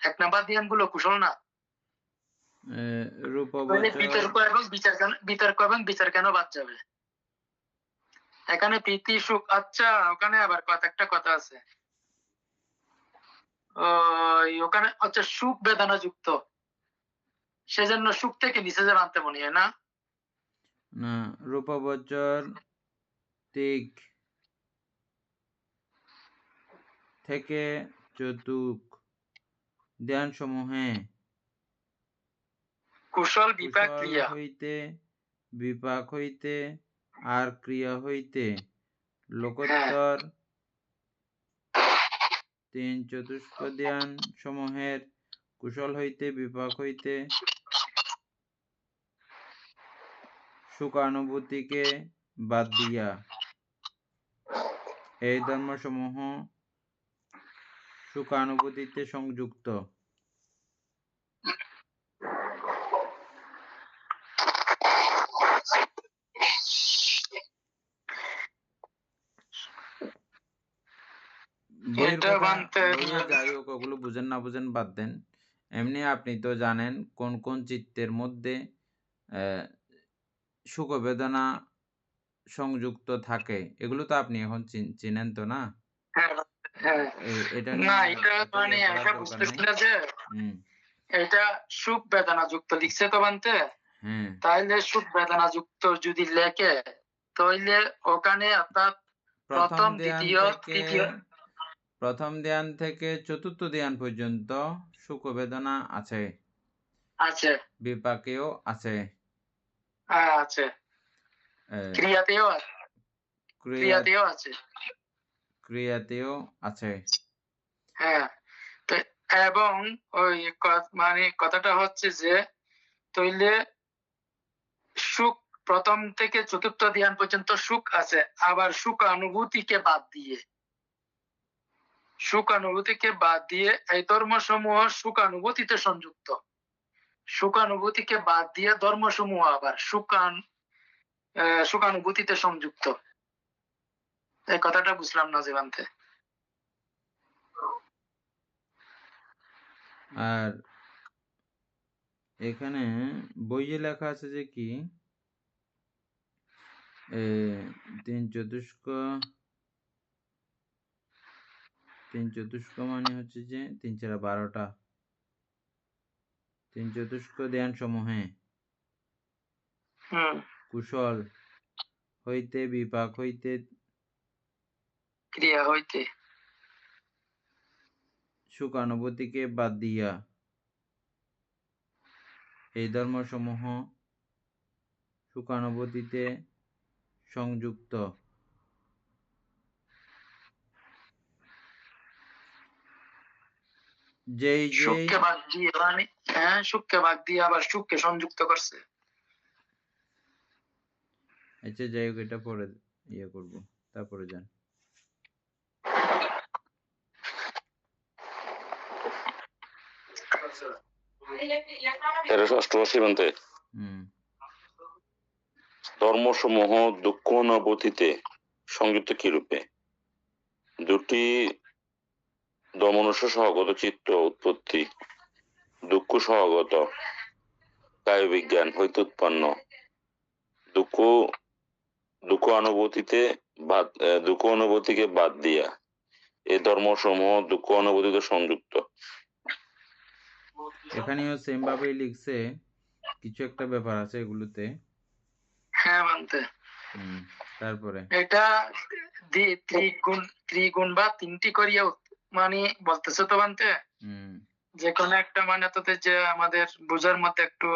1 নাম্বার ধ্যান গুলো কুশল না? বিতর্ক এবং বিচার কেন বাদ যাবে? এখানে প্রীতি সুখ, আচ্ছা ওখানে আবার একটা কথা আছে, ওখানে আচ্ছা সুখ বেদনা যুক্ত, সেজন্য সুখ থেকে নিচে যে আনতে মনে হয় না? না, রূপবচর তিক থেকে চতুক ধ্যান সমূহে কুশল, বিপাক, ক্রিয়া হইতে, বিপাক হইতে আর ক্রিয়া হইতে লোকোত্তর 3 চতুষ্ক ধ্যান সমূহের কুশল হইতে, বিপাক হইতে সুখানুভূতিকে বাদ দিয়া এই ধর্মসমূহ সুখানুভূতিতে সংযুক্ত। যাই হোক, ওগুলো বুঝেন না বুঝেন বাদ দেন। এমনি আপনি তো জানেন কোন কোন চিত্তের মধ্যে সুখ বেদনা সংযুক্ত থাকে, এগুলো তো আপনি এখন চিনেন তো না? এটা মানে বুঝতেছি না যে এটা সুখ বেদনা যুক্ত লিখছে তো বানতে। তাইলে সুখ বেদনা যুক্ত যদি লেখে তাইলে ওখানে অর্থাৎ প্রথম, দ্বিতীয়, তৃতীয়, প্রথম ধ্যান থেকে চতুর্থ ধ্যান পর্যন্ত সুখ বেদনা আছে, বিপাকেও আছে, ক্রিয়াতেও আছে। হ্যাঁ, এবং ওই মানে কথাটা হচ্ছে যে তৈলে সুখ প্রথম থেকে চতুর্থ ধ্যান পর্যন্ত সুখ আছে, আবার সুখ অনুভূতিকে বাদ দিয়ে এই ধর্মসমূহ সুখ অনুভূতিতে সংযুক্ত। সুখ অনুভূতিকে বাদ দিয়ে ধর্মসমূহ আবার সুখ অনুভূতিতে সংযুক্ত। এই কথাটা বুঝলাম না জীবনতে। আর এখানে বইয়ে লেখা আছে যে কি 3 চতুষ্ক মানে হচ্ছে যে 3 4 12টা 3 চতুষ্ক ধ্যান সমূহে কুশল হইতে, বিপাক হইতে, ক্রিয়া হইতে সুখানুভূতিকে বাদ দিয়া এই ধর্মসমূহ সুখানুভূতিতে সংযুক্ত। সুখকে বাদ দিয়ে মানে সুখকে বাদ দিয়ে আবার সুখকে সংযুক্ত করছে। আচ্ছা যাই হোক, এটা পরে ইয়ে করবো, তারপরে যান। ধর্মসমূহ দুঃখ অনুভূতিতে সংযুক্ত কি রূপে? দুটি দমনস্য সহগত চিত্ত উৎপত্তি, দুঃখ সহগত কায় বিজ্ঞান হইতে উৎপন্ন, দুঃখ অনুভূতিকে বাদ দিয়া এই ধর্মসমূহ দুঃখ অনুভূতিতে সংযুক্ত। এখানেও সেম ভাবেই লিখছে কিছু একটা ব্যাপার আছে এগুলোতে। হ্যাঁ বানতে। তারপরে এটা ত্রিগুণ বা তিনটি করিয়া মানে বলতেছে তো বানতে, যে কোনো একটা মানে তোতে যে আমাদের বোঝার মধ্যে একটু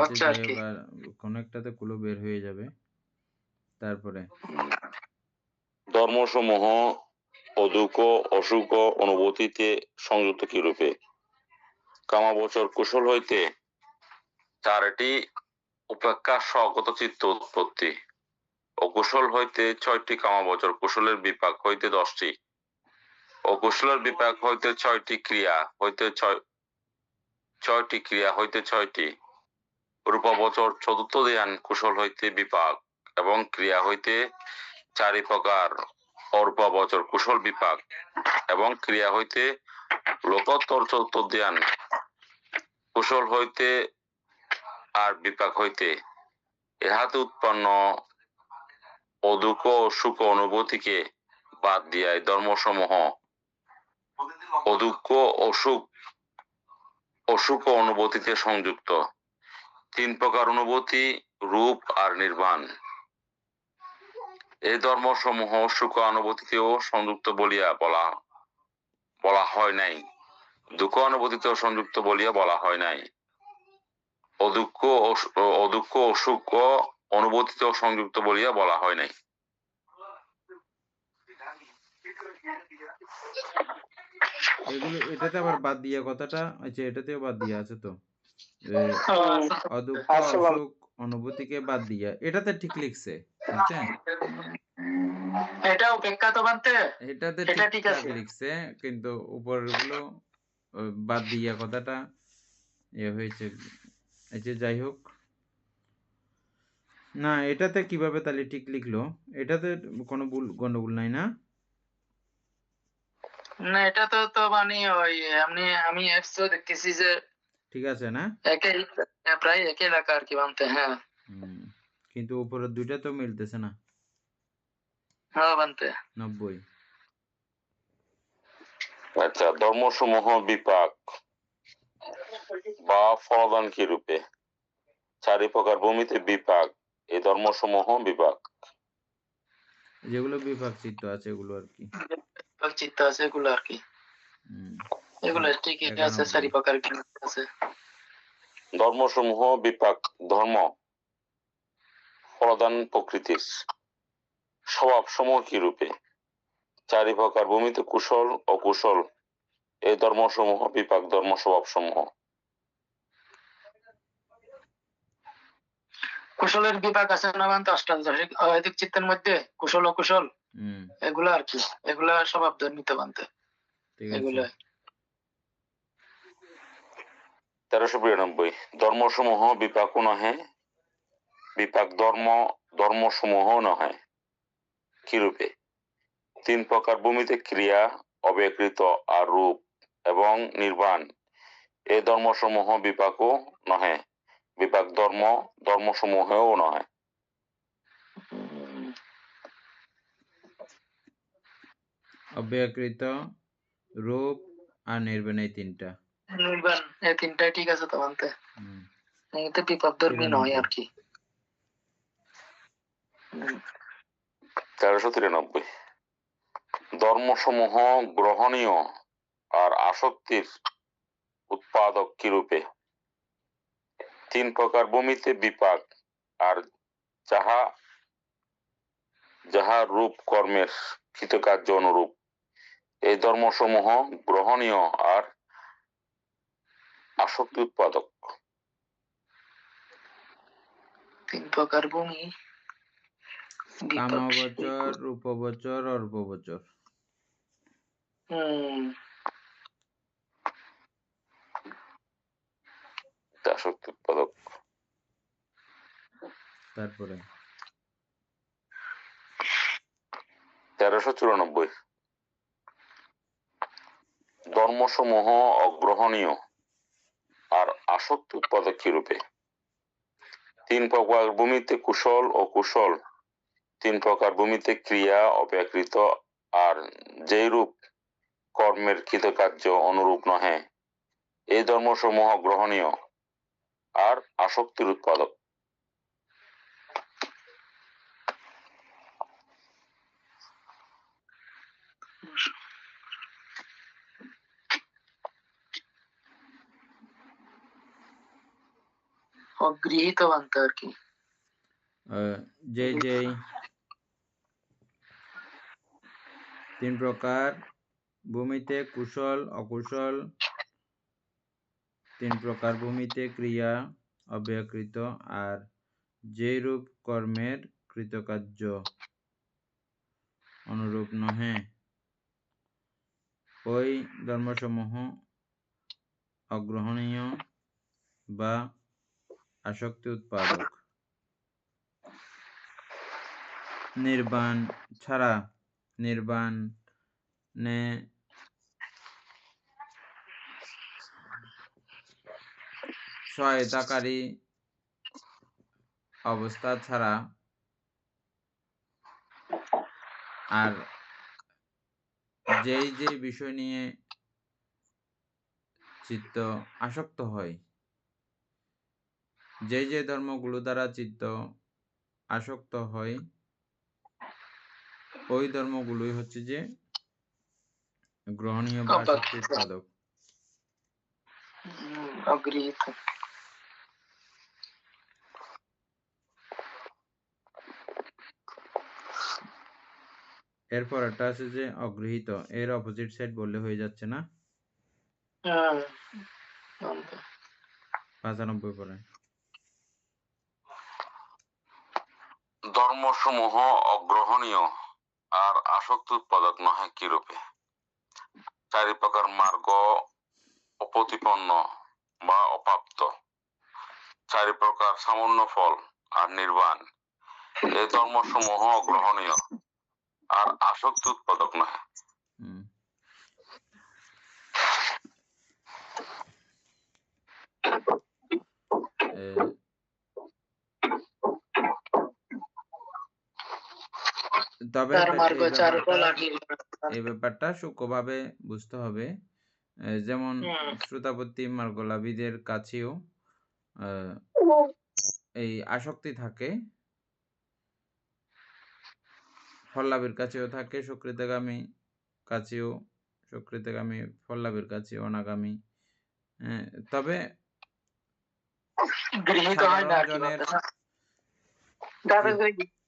হচ্ছে আর কি। কোনো একটাতে কুলো বের হয়ে যাবে। তারপরে ধর্মসমূহ অদুঃখ অসুখ অনুভূতিতে সংযুক্ত কিরূপে? কামাবচর কুশল হইতে চারটি উপেক্ষা স্বগত চিত্ত উৎপত্তি, অকুশল হইতে 6টি, কামাবচর কুশলের বিপাক হইতে 10টি, অকুশলের বিপাক হইতে 6টি, ক্রিয়া হইতে 6টি, ক্রিয়া হইতে 6টি, রূপাবচর চতুর্থ ধ্যান কুশল হইতে বিপাক এবং ক্রিয়া হইতে 4 প্রকার, অরূপাবচর কুশল বিপাক এবং ক্রিয়া হইতে লোকোত্তর চতুর্থ ধ্যান কুশল হইতে আর বিপাক হইতে, ইহাতে উৎপন্ন অদুঃখ ও সুখ অনুভূতিকে বাদ দিয়া এই ধর্মসমূহ অদুঃখ অসুখ অনুভূতিতে সংযুক্ত। 3 প্রকার অনুভূতি, রূপ আর নির্বাণ। এই ধর্মসমূহ সুখ অনুভূতিতেও সংযুক্ত বলিয়া বলা হয় নাই, দুঃখ অনুভূতিতেও সংযুক্ত বলিয়া বলা হয় নাই, অদুঃখ অসুখ অনুভূতিতেও সংযুক্ত বলিয়া বলা হয় নাই। এগুলো এটাতে আবার বাদ দিয়া কথাটা, আচ্ছা এটাতেও বাদ দিয়া আছে তো, অদুঃখ অসুখ অনুভূতিকে বাদ দিয়া, এটাতে ঠিক লিখছে বুঝছেন, এটা উপেক্ষা তো বানতে, এটাতে এটা ঠিক ঠিকঠাক আছে লিখছে, কিন্তু উপরগুলো বাদ দিয়া কথাটা হয়েছে। আচ্ছা যাই হোক, না এটাতে কিভাবে তাহলে ঠিক লিখলো? এটাতে কোনো গন্ডগোল নাই না? না এটা তো মানে ওই আমি অ্যাপসও দেখতেছি যে ঠিক আছে না, প্রায় একই এলাকা আর কি বানতে। হ্যাঁ কিন্তু উপরের দুইটা তো মিলতেছে না। হ্যাঁ বানতে 90। আচ্ছা, ধর্মসমূহ বিপাক বা ফলদান কি রূপে? 4 প্রকার ভূমিতে বিপাক, এই ধর্মসমূহ বিপাক। যেগুলো বিপাক চিত্ত আছে এগুলো আর কি, চিত্ত আছে এগুলো আর কি, এগুলো ঠিক আছে, 4 প্রকার আছে। ধর্মসমূহ বিপাক ধর্ম ফলদান প্রকৃতির, স্বভাব সমূহ কি রূপে? 4 প্রকার ভূমিতে কুশল অকুশল, এই ধর্মসমূহ বিপাক ধর্ম স্বভাব সমূহ। কুশলের বিভাগ আছে না বানতে, অষ্টাদশিক অহেতুক চিত্তের মধ্যে কুশল অকুশল এগুলো আর কি, এগুলা স্বভাব ধর্মিত বানতে এগুলো। 1392 ধর্মসমূহ বিপাকও নহে, বিপাক ধর্মসমূহ নহে কিরূপে? 3 প্রকার ভূমিতে ক্রিয়া অব্যকৃত আর রূপ এবং নির্বাণ, এই ধর্মসমূহ বিপাকও নহে, বিপাক ধর্মসমূহেও নহে। অব্যকৃত, রূপ আর নির্বাণ, এই তিনটা। নির্বাণ এই তিনটাই ঠিক আছে তো বানতে, এতে বিপাক ধর্মী নয় আর কি। 1393 ধর্মসমূহ গ্রহণীয় আর আসক্তির উৎপাদক কিরূপে? 3 প্রকার ভূমিতে বিপাক আর যাহা রূপ কর্মের কৃতকার্য অনুরূপ, এই ধর্মসমূহ গ্রহণীয় আর আসক্তি উৎপাদক। 3 প্রকার ভূমি, কামবচর, রূপবচর, অরূপবচর। আসক্তি উৎপাদক। তারপরে 1394 ধর্মসমূহ অগ্রহণীয় আর আসক্তি উৎপাদক কিরূপে? 3 প্রকার ভূমিতে কুশল ও কুশল, 3 প্রকার ভূমিতে ক্রিয়া অব্যকৃত আর যেই রূপ কর্মের কৃতকার্য অনুরূপ নহে, এই ধর্মসমূহ গ্রহণীয়। আর আসক্তির উৎপাদক। অগৃহীত বানতে আর কি। যেই 3 প্রকার ভূমিতে কুশল অকুশল, 3 প্রকার ভূমিতে ক্রিয়া অব্যয়কৃত, আর যেই রূপ কর্মের কৃতকার্য অনুরূপ নহে, ওই ধর্মসমূহ অগ্রহণীয় বা আসক্তি উৎপাদক। নির্বাণ ছাড়া, নির্বাণে সহায়তাকারী অবস্থা ছাড়া আর যেই বিষয় নিয়ে চিত্ত আসক্ত হয়, যে ধর্মগুলো দ্বারা চিত্ত আসক্ত হয়, ওই ধর্মগুলোই হচ্ছে যে গ্রহণীয় বা আসক্তি উৎপাদক। অগৃহীত। এরপর একটা আছে যে অগৃহীত, এর অপোজিট সাইড বললে হয়ে যাচ্ছে না? 95 পরে। ধর্মসমূহ অগ্রহণীয় আর আসক্তি উৎপাদক নহে কিরূপে? 4 প্রকার মার্গ অপ্রতিপন্ন বা অপ্রাপ্ত, 4 প্রকার সামান্য ফল আর নির্বাণ, এই ধর্মসমূহ অগ্রহণীয় আর আসক্তি উৎপাদক নহে। তবে এই ব্যাপারটা সূক্ষ্মভাবে বুঝতে হবে। যেমন শ্রোতাপত্তি মার্গলাভীদের কাছেও এই আসক্তি থাকে, ফললাভের কাছেও থাকে, সুকৃতগামী কাছেও, সুকৃতগামী ফললাভের কাছে অনাগামী। তবে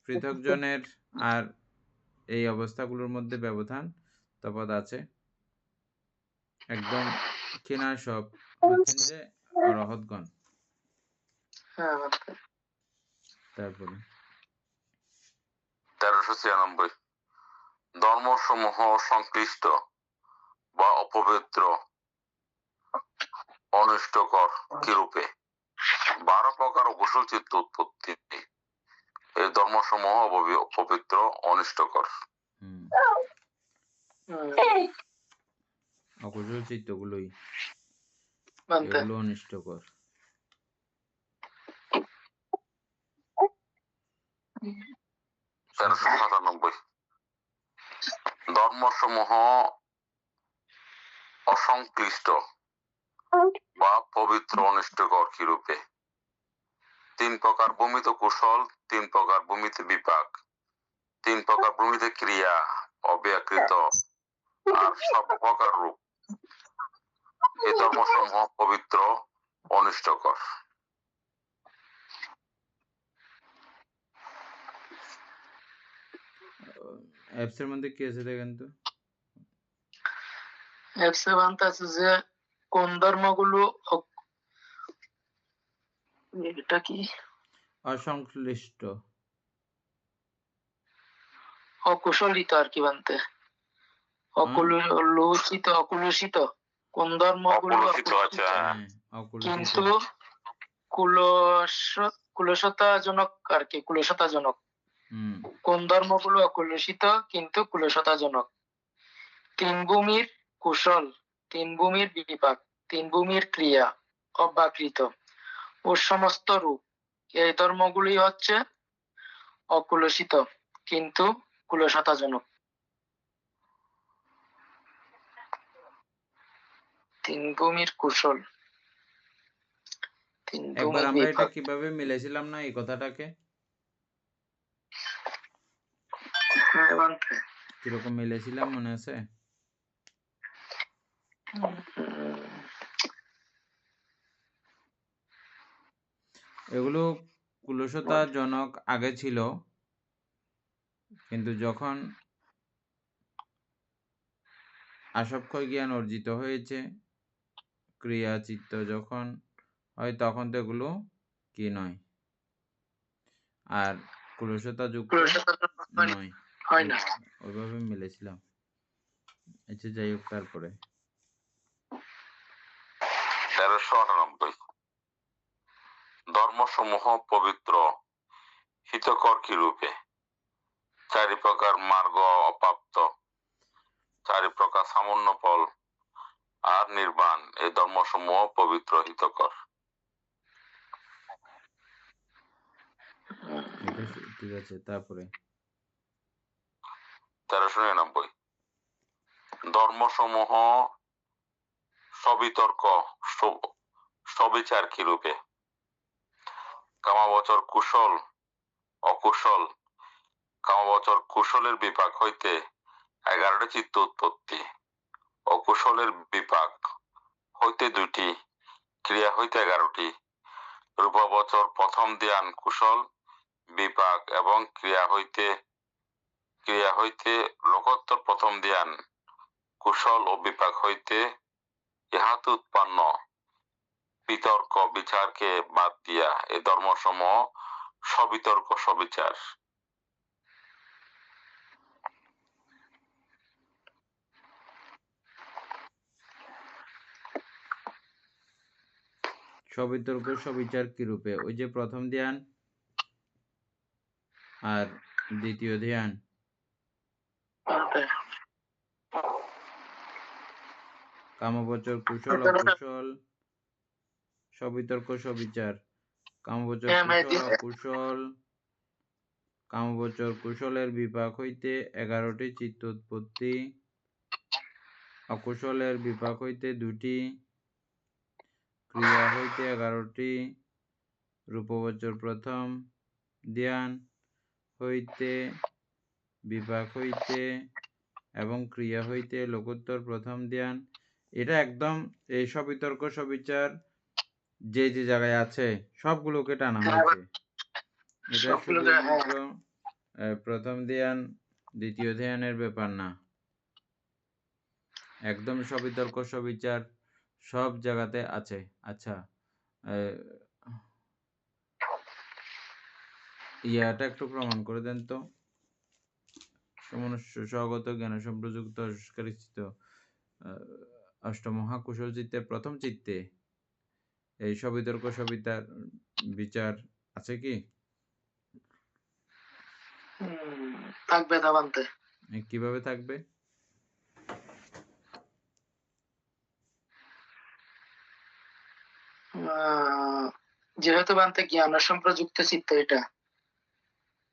পৃথকজনের আর এই অবস্থাগুলোর মধ্যে ব্যবধান তফাৎ আছে। একদম কিনার সব হচ্ছেন যে অরহৎগণ। তারপরে 1396 ধর্মসমূহ সংশ্লিষ্ট বা অপবিত্র অনিষ্টকর কিরূপে? 12 প্রকার অকুশল চিত্ত উৎপত্তি, এই ধর্মসমূহ অপবিত্র অনিষ্টকর। অকুশল চিত্তগুলোই এগুলো অনিষ্টকর। 1397 ধর্মসমূহ অসংশ্লিষ্ট বা পবিত্র অনিষ্টকর কিরূপে? 3 প্রকার ভূমিতে কুশল, 3 প্রকার ভূমিতে বিপাক, 3 প্রকার ভূমিতে ক্রিয়া অব্যয়কৃত, আর সব প্রকার রূপ, এই ধর্মসমূহ পবিত্র অনিষ্টকর। অ্যাপসের মধ্যে কি আছে দেখেন তো? অ্যাপসে বানতে আছে যে কোন ধর্মগুলো এটা কি অসংশ্লিষ্ট, অকুশলিত আর কি বানতে, অকুলুষিত কোন ধর্মগুলো কিন্তু কুলসতাজনক আর কি, কুলসতাজনক। কোন ধর্মগুলো অকুলুষিত কিন্তু কুলসতাজনক? 3 ভূমির কুশল, 3 ভূমির বিপাক, 3 ভূমির ক্রিয়া অব্যাকৃত ও সমস্ত রূপ, এই ধর্মগুলি হচ্ছে অকুলসিত কিন্তু কুলসতাজনক। 3 ভূমির কুশল, একবার আমরা এটা কিভাবে মিলেছিলাম না এই কথাটাকে? কিরকম মিলেছিলাম মনে আছে? এগুলো কুলশতাজনক আগে ছিল, কিন্তু যখন আসক্ষয় জ্ঞান অর্জিত হয়েছে, ক্রিয়া চিত্ত যখন হয়, তখন তো এগুলো কি নয়, আর কুলশতা যুক্ত নয়, হয় না। ওইভাবে মিলেছিলাম। আচ্ছা, যাই হোক, তারপরে 1398 ধর্মসমূহ পবিত্র হিতকর কি রূপে? 4 প্রকার মার্গ অপ্রাপ্ত, 4 প্রকার সামান্য ফল আর নির্বাণ, এই ধর্মসমূহ পবিত্র হিতকর। এটা ঠিক আছে। তারপরে 1399 ধর্মসমূহ সবিতর্ক সবিচার কি রূপে? কামাবচর কুশল অকুশল, কামাবচর কুশলের বিপাক হইতে 11টি চিত্ত উৎপত্তি, অকুশলের বিপাক হইতে 2টি, ক্রিয়া হইতে 11টি। রূপাবচর প্রথম ধ্যান কুশল বিপাক এবং ক্রিয়া হইতে লোকোত্তর প্রথম ধ্যান কুশল ও বিপাক হইতে ইহাতে উৎপন্ন বিতর্ক বিচারকে বাদ দিয়া এই ধর্মসমূহ সবিতর্ক সবিচার। সবিতর্ক সবিচার কি রূপে? ওই যে প্রথম ধ্যান আর দ্বিতীয় ধ্যান, কামবচর কুশল অকুশল, সবিতর্ক সবিচার, কামবচর কুশল অকুশল, কামবচর কুশলের বিপাক হইতে 11টি চিত্ত উৎপত্তি, অকুশলের বিপাক হইতে 2টি, ক্রিয়া হইতে 11টি, রূপবচর প্রথম ধ্যান হইতে বিপাক হইতে এবং ক্রিয়া হইতে লোকোত্তর প্রথম ধ্যান। এটা একদম এই সবিতর্ক সবিচার যে যে জায়গায় আছে সবগুলোকে টানা হয়েছে। এটা শুধুমাত্র প্রথম ধ্যান দ্বিতীয় ধ্যানের ব্যাপার না, একদম সবিতর্ক সবিচার সব জায়গাতে আছে। আচ্ছা, ইয়াটা একটু প্রমাণ করে দেন তো। সমনুষ্য স্বগত জ্ঞান সম্প্রযুক্ত সংস্কারী চিত্ত অষ্টমহাকুশল চিত্তের প্রথম চিত্তে এই সবিতর্ক সবিতার বিচার আছে কি? থাকবে দাবান্তে। কিভাবে থাকবে? যেহেতু বান্তে জ্ঞান সম্প্রযুক্ত চিত্ত এটা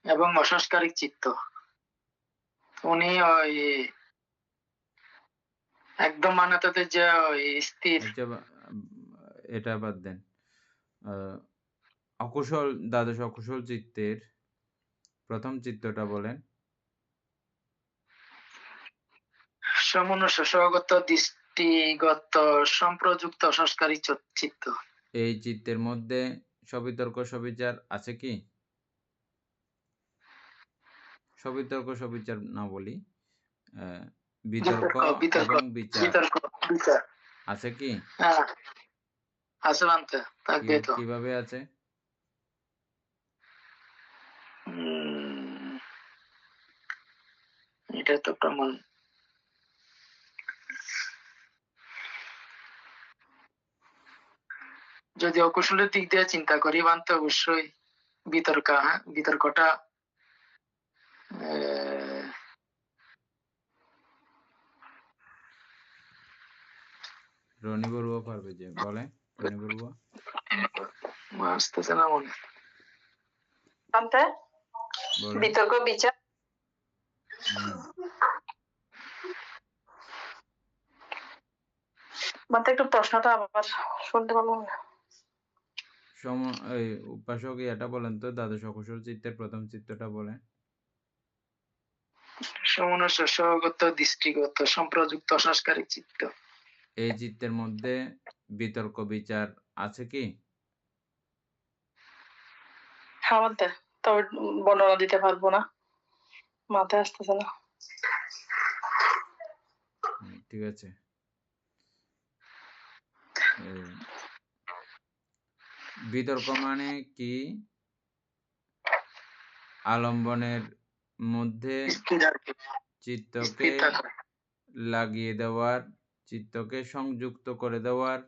এবং অসংস্কারিক চিত্ত, উনি ওই একদম মানাতে যে ওই স্থির। এটা বাদ দেন, অকুশল দ্বাদশ অকুশল চিত্তের প্রথম চিত্তটা বলেন। সমনুষ্য স্বগত দৃষ্টিগত সম্প্রযুক্ত সংস্কারী চিত্ত। এই চিত্তের মধ্যে সবিতর্ক সবিচার আছে কি? সবিতর্ক সবিচার না বলি, বিতর্ক এবং বিচার আছে কি? আছে বান্তে, থাকবে তো। কিভাবে আছে? এটা তো প্রমাণ। যদি অকুশলের দিক দিয়ে চিন্তা করি বান্তে অবশ্যই বিতর্কটা রনি বড়ুয়া পারবে যে, বলে রনি বড়ুয়া। আসতেছে না মনে। বিতর্ক বিচার একটু প্রশ্নটা আবার শুনতে পাবো? এই উপাসক এটা বলেন তো, দ্বাদশ অকুশল চিত্তের প্রথম চিত্তটা বলেন। সমনস্য স্বগত দৃষ্টিগত সম্প্রযুক্ত সংস্কারিক চিত্ত। এই চিত্তের মধ্যে বিতর্ক বিচার আছে কি? আমাদের তবে বর্ণনা দিতে পারবো না, মাথায় আসতেছে না। ঠিক আছে। বিতর্ক মানে কি? আলম্বনের মধ্যে চিত্তকে লাগিয়ে দেওয়ার, চিত্তকে সংযুক্ত করে দেওয়ার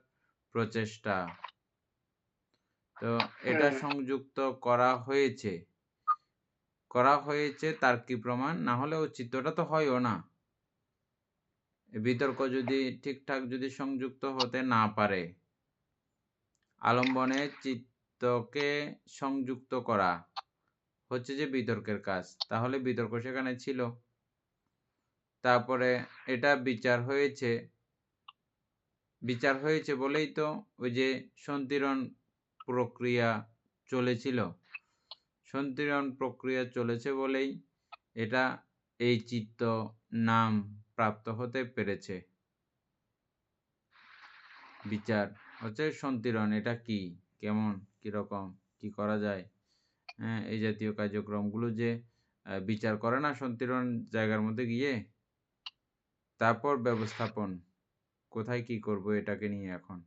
প্রচেষ্টা। তো এটা সংযুক্ত করা হয়েছে তার কি প্রমাণ? না হলে ও চিত্তটা তো হয়ও না। বিতর্ক যদি ঠিকঠাক যদি সংযুক্ত হতে না পারে, আলম্বনে চিত্তকে সংযুক্ত করা হচ্ছে যে বিতর্কের কাজ, তাহলে বিতর্ক সেখানে ছিল। তারপরে এটা বিচার হয়েছে বলেই তো ওই যে সন্তিরণ প্রক্রিয়া চলেছিল, সন্তিরণ প্রক্রিয়া চলেছে বলেই এটা এই চিত্ত নাম প্রাপ্ত হতে পেরেছে। বিচার হচ্ছে সন্তিরণ, এটা কি, কেমন, কিরকম, কি করা যায়, হ্যাঁ, এই জাতীয় কার্যক্রমগুলো যে বিচার করে না সন্তিরণ জায়গার মধ্যে গিয়ে, তারপর ব্যবস্থাপন, কোথায় কি করব এটাকে নিয়ে, এখন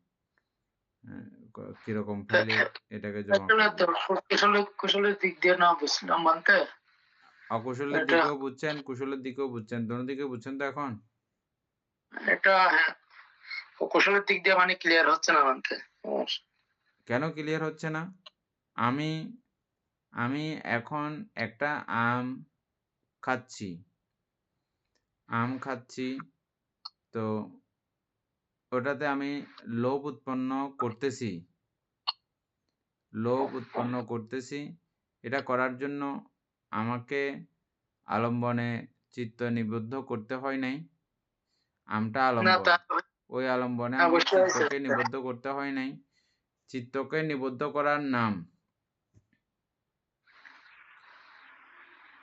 কিরকম ফাইলে এটাকে জমা করব। কুশলের দিক দিয়ে না বুঝলাম মানতে, অকুশলের দিকেও বুঝছেন, কুশলের দিকেও বুঝছেন, দোনো দিকে বুঝছেন তো এখন? এটা হ্যাঁ, কুশলের দিক দিয়ে মানে ক্লিয়ার হচ্ছে না মানতে। কেন ক্লিয়ার হচ্ছে না? আমি এখন একটা আম খাচ্ছি, তো ওটাতে আমি লোভ উৎপন্ন করতেছি। এটা করার জন্য আমাকে আলম্বনে চিত্ত নিবদ্ধ করতে হয় নাই। আমটা আলম্বন, ওই আলম্বনে আমার চিত্তকে নিবদ্ধ করতে হয় নাই। চিত্তকে নিবদ্ধ করার নাম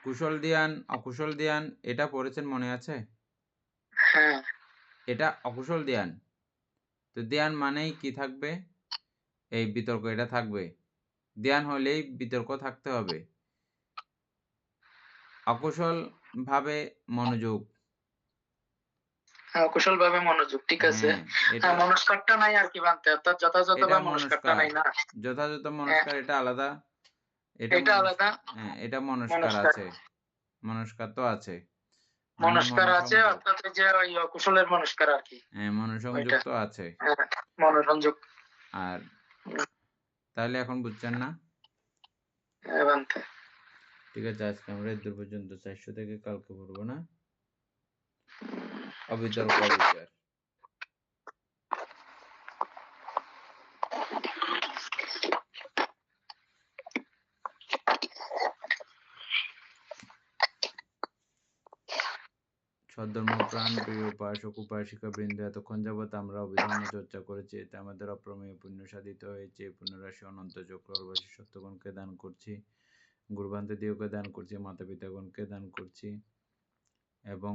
কুশল ধ্যান, অকুশল ধ্যান, এটা পড়েছেন মনে আছে? হ্যাঁ, এটা অকুশল ধ্যান। তো ধ্যান মানেই কি থাকবে? এই বিতর্ক, এটা থাকবে। ধ্যান হলেই বিতর্ক থাকতে হবে। অকুশল ভাবে মনোযোগ, কুশল ভাবে মনোযোগ, ঠিক আছে। মনস্কারটা নাই আর কি বানতে, অর্থাৎ যথাযথভাবে মনস্কারটা নাই না। যথাযথ মনস্কার এটা আলাদা, এটা আলাদা। হ্যাঁ, এটা মনস্কার আছে, মনস্কার তো আছে, মনস্কার আছে, অর্থাৎ যে ওই কুশলের মনস্কার আর কি। হ্যাঁ, মনোসংযোগ তো আছে, মনোসংযোগ। আর তাহলে এখন বুঝছেন না? ঠিক আছে, আজকে আমরা এত পর্যন্ত, 400 থেকে কালকে পড়বো না অবিতর্ক বিচার। সদ্ধর্মপ্রাণ প্রিয় উপাসক উপাসিকা বৃন্দ, এতক্ষণ যাবৎ আমরা অভিধর্ম চর্চা করেছি, এতে আমাদের অপ্রমেয় পুণ্য সাধিত হয়েছে। পুণ্যরাশি অনন্ত চক্রবাসী সত্যগণকে দান করছি, গুরুবান্তেদিওকে দান করছি, মাতা পিতাগণকে দান করছি, এবং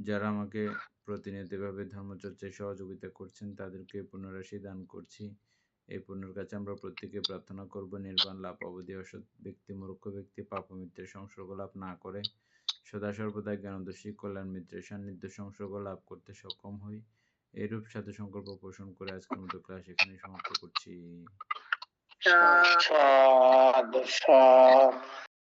যারা আমাকে প্রতিনিয়তভাবে ধর্মচর্চায় সহযোগিতা করছেন তাদেরকে পুণ্যরাশি দান করছি। এই পুণ্যের কাছে আমরা প্রত্যেকে প্রার্থনা করব নির্বাণ লাভ অবধি অসৎ ব্যক্তি, মূর্খ ব্যক্তি পাপমিত্রের সংসর্গ লাভ না করে সদা সর্বদা জ্ঞানদর্শী কল্যাণ মিত্রের সান্নিধ্য সংসর্গ লাভ করতে সক্ষম হই। এইরূপ সাধু সংকল্প পোষণ করে আজকের মতো ক্লাস এখানে সমাপ্ত করছি।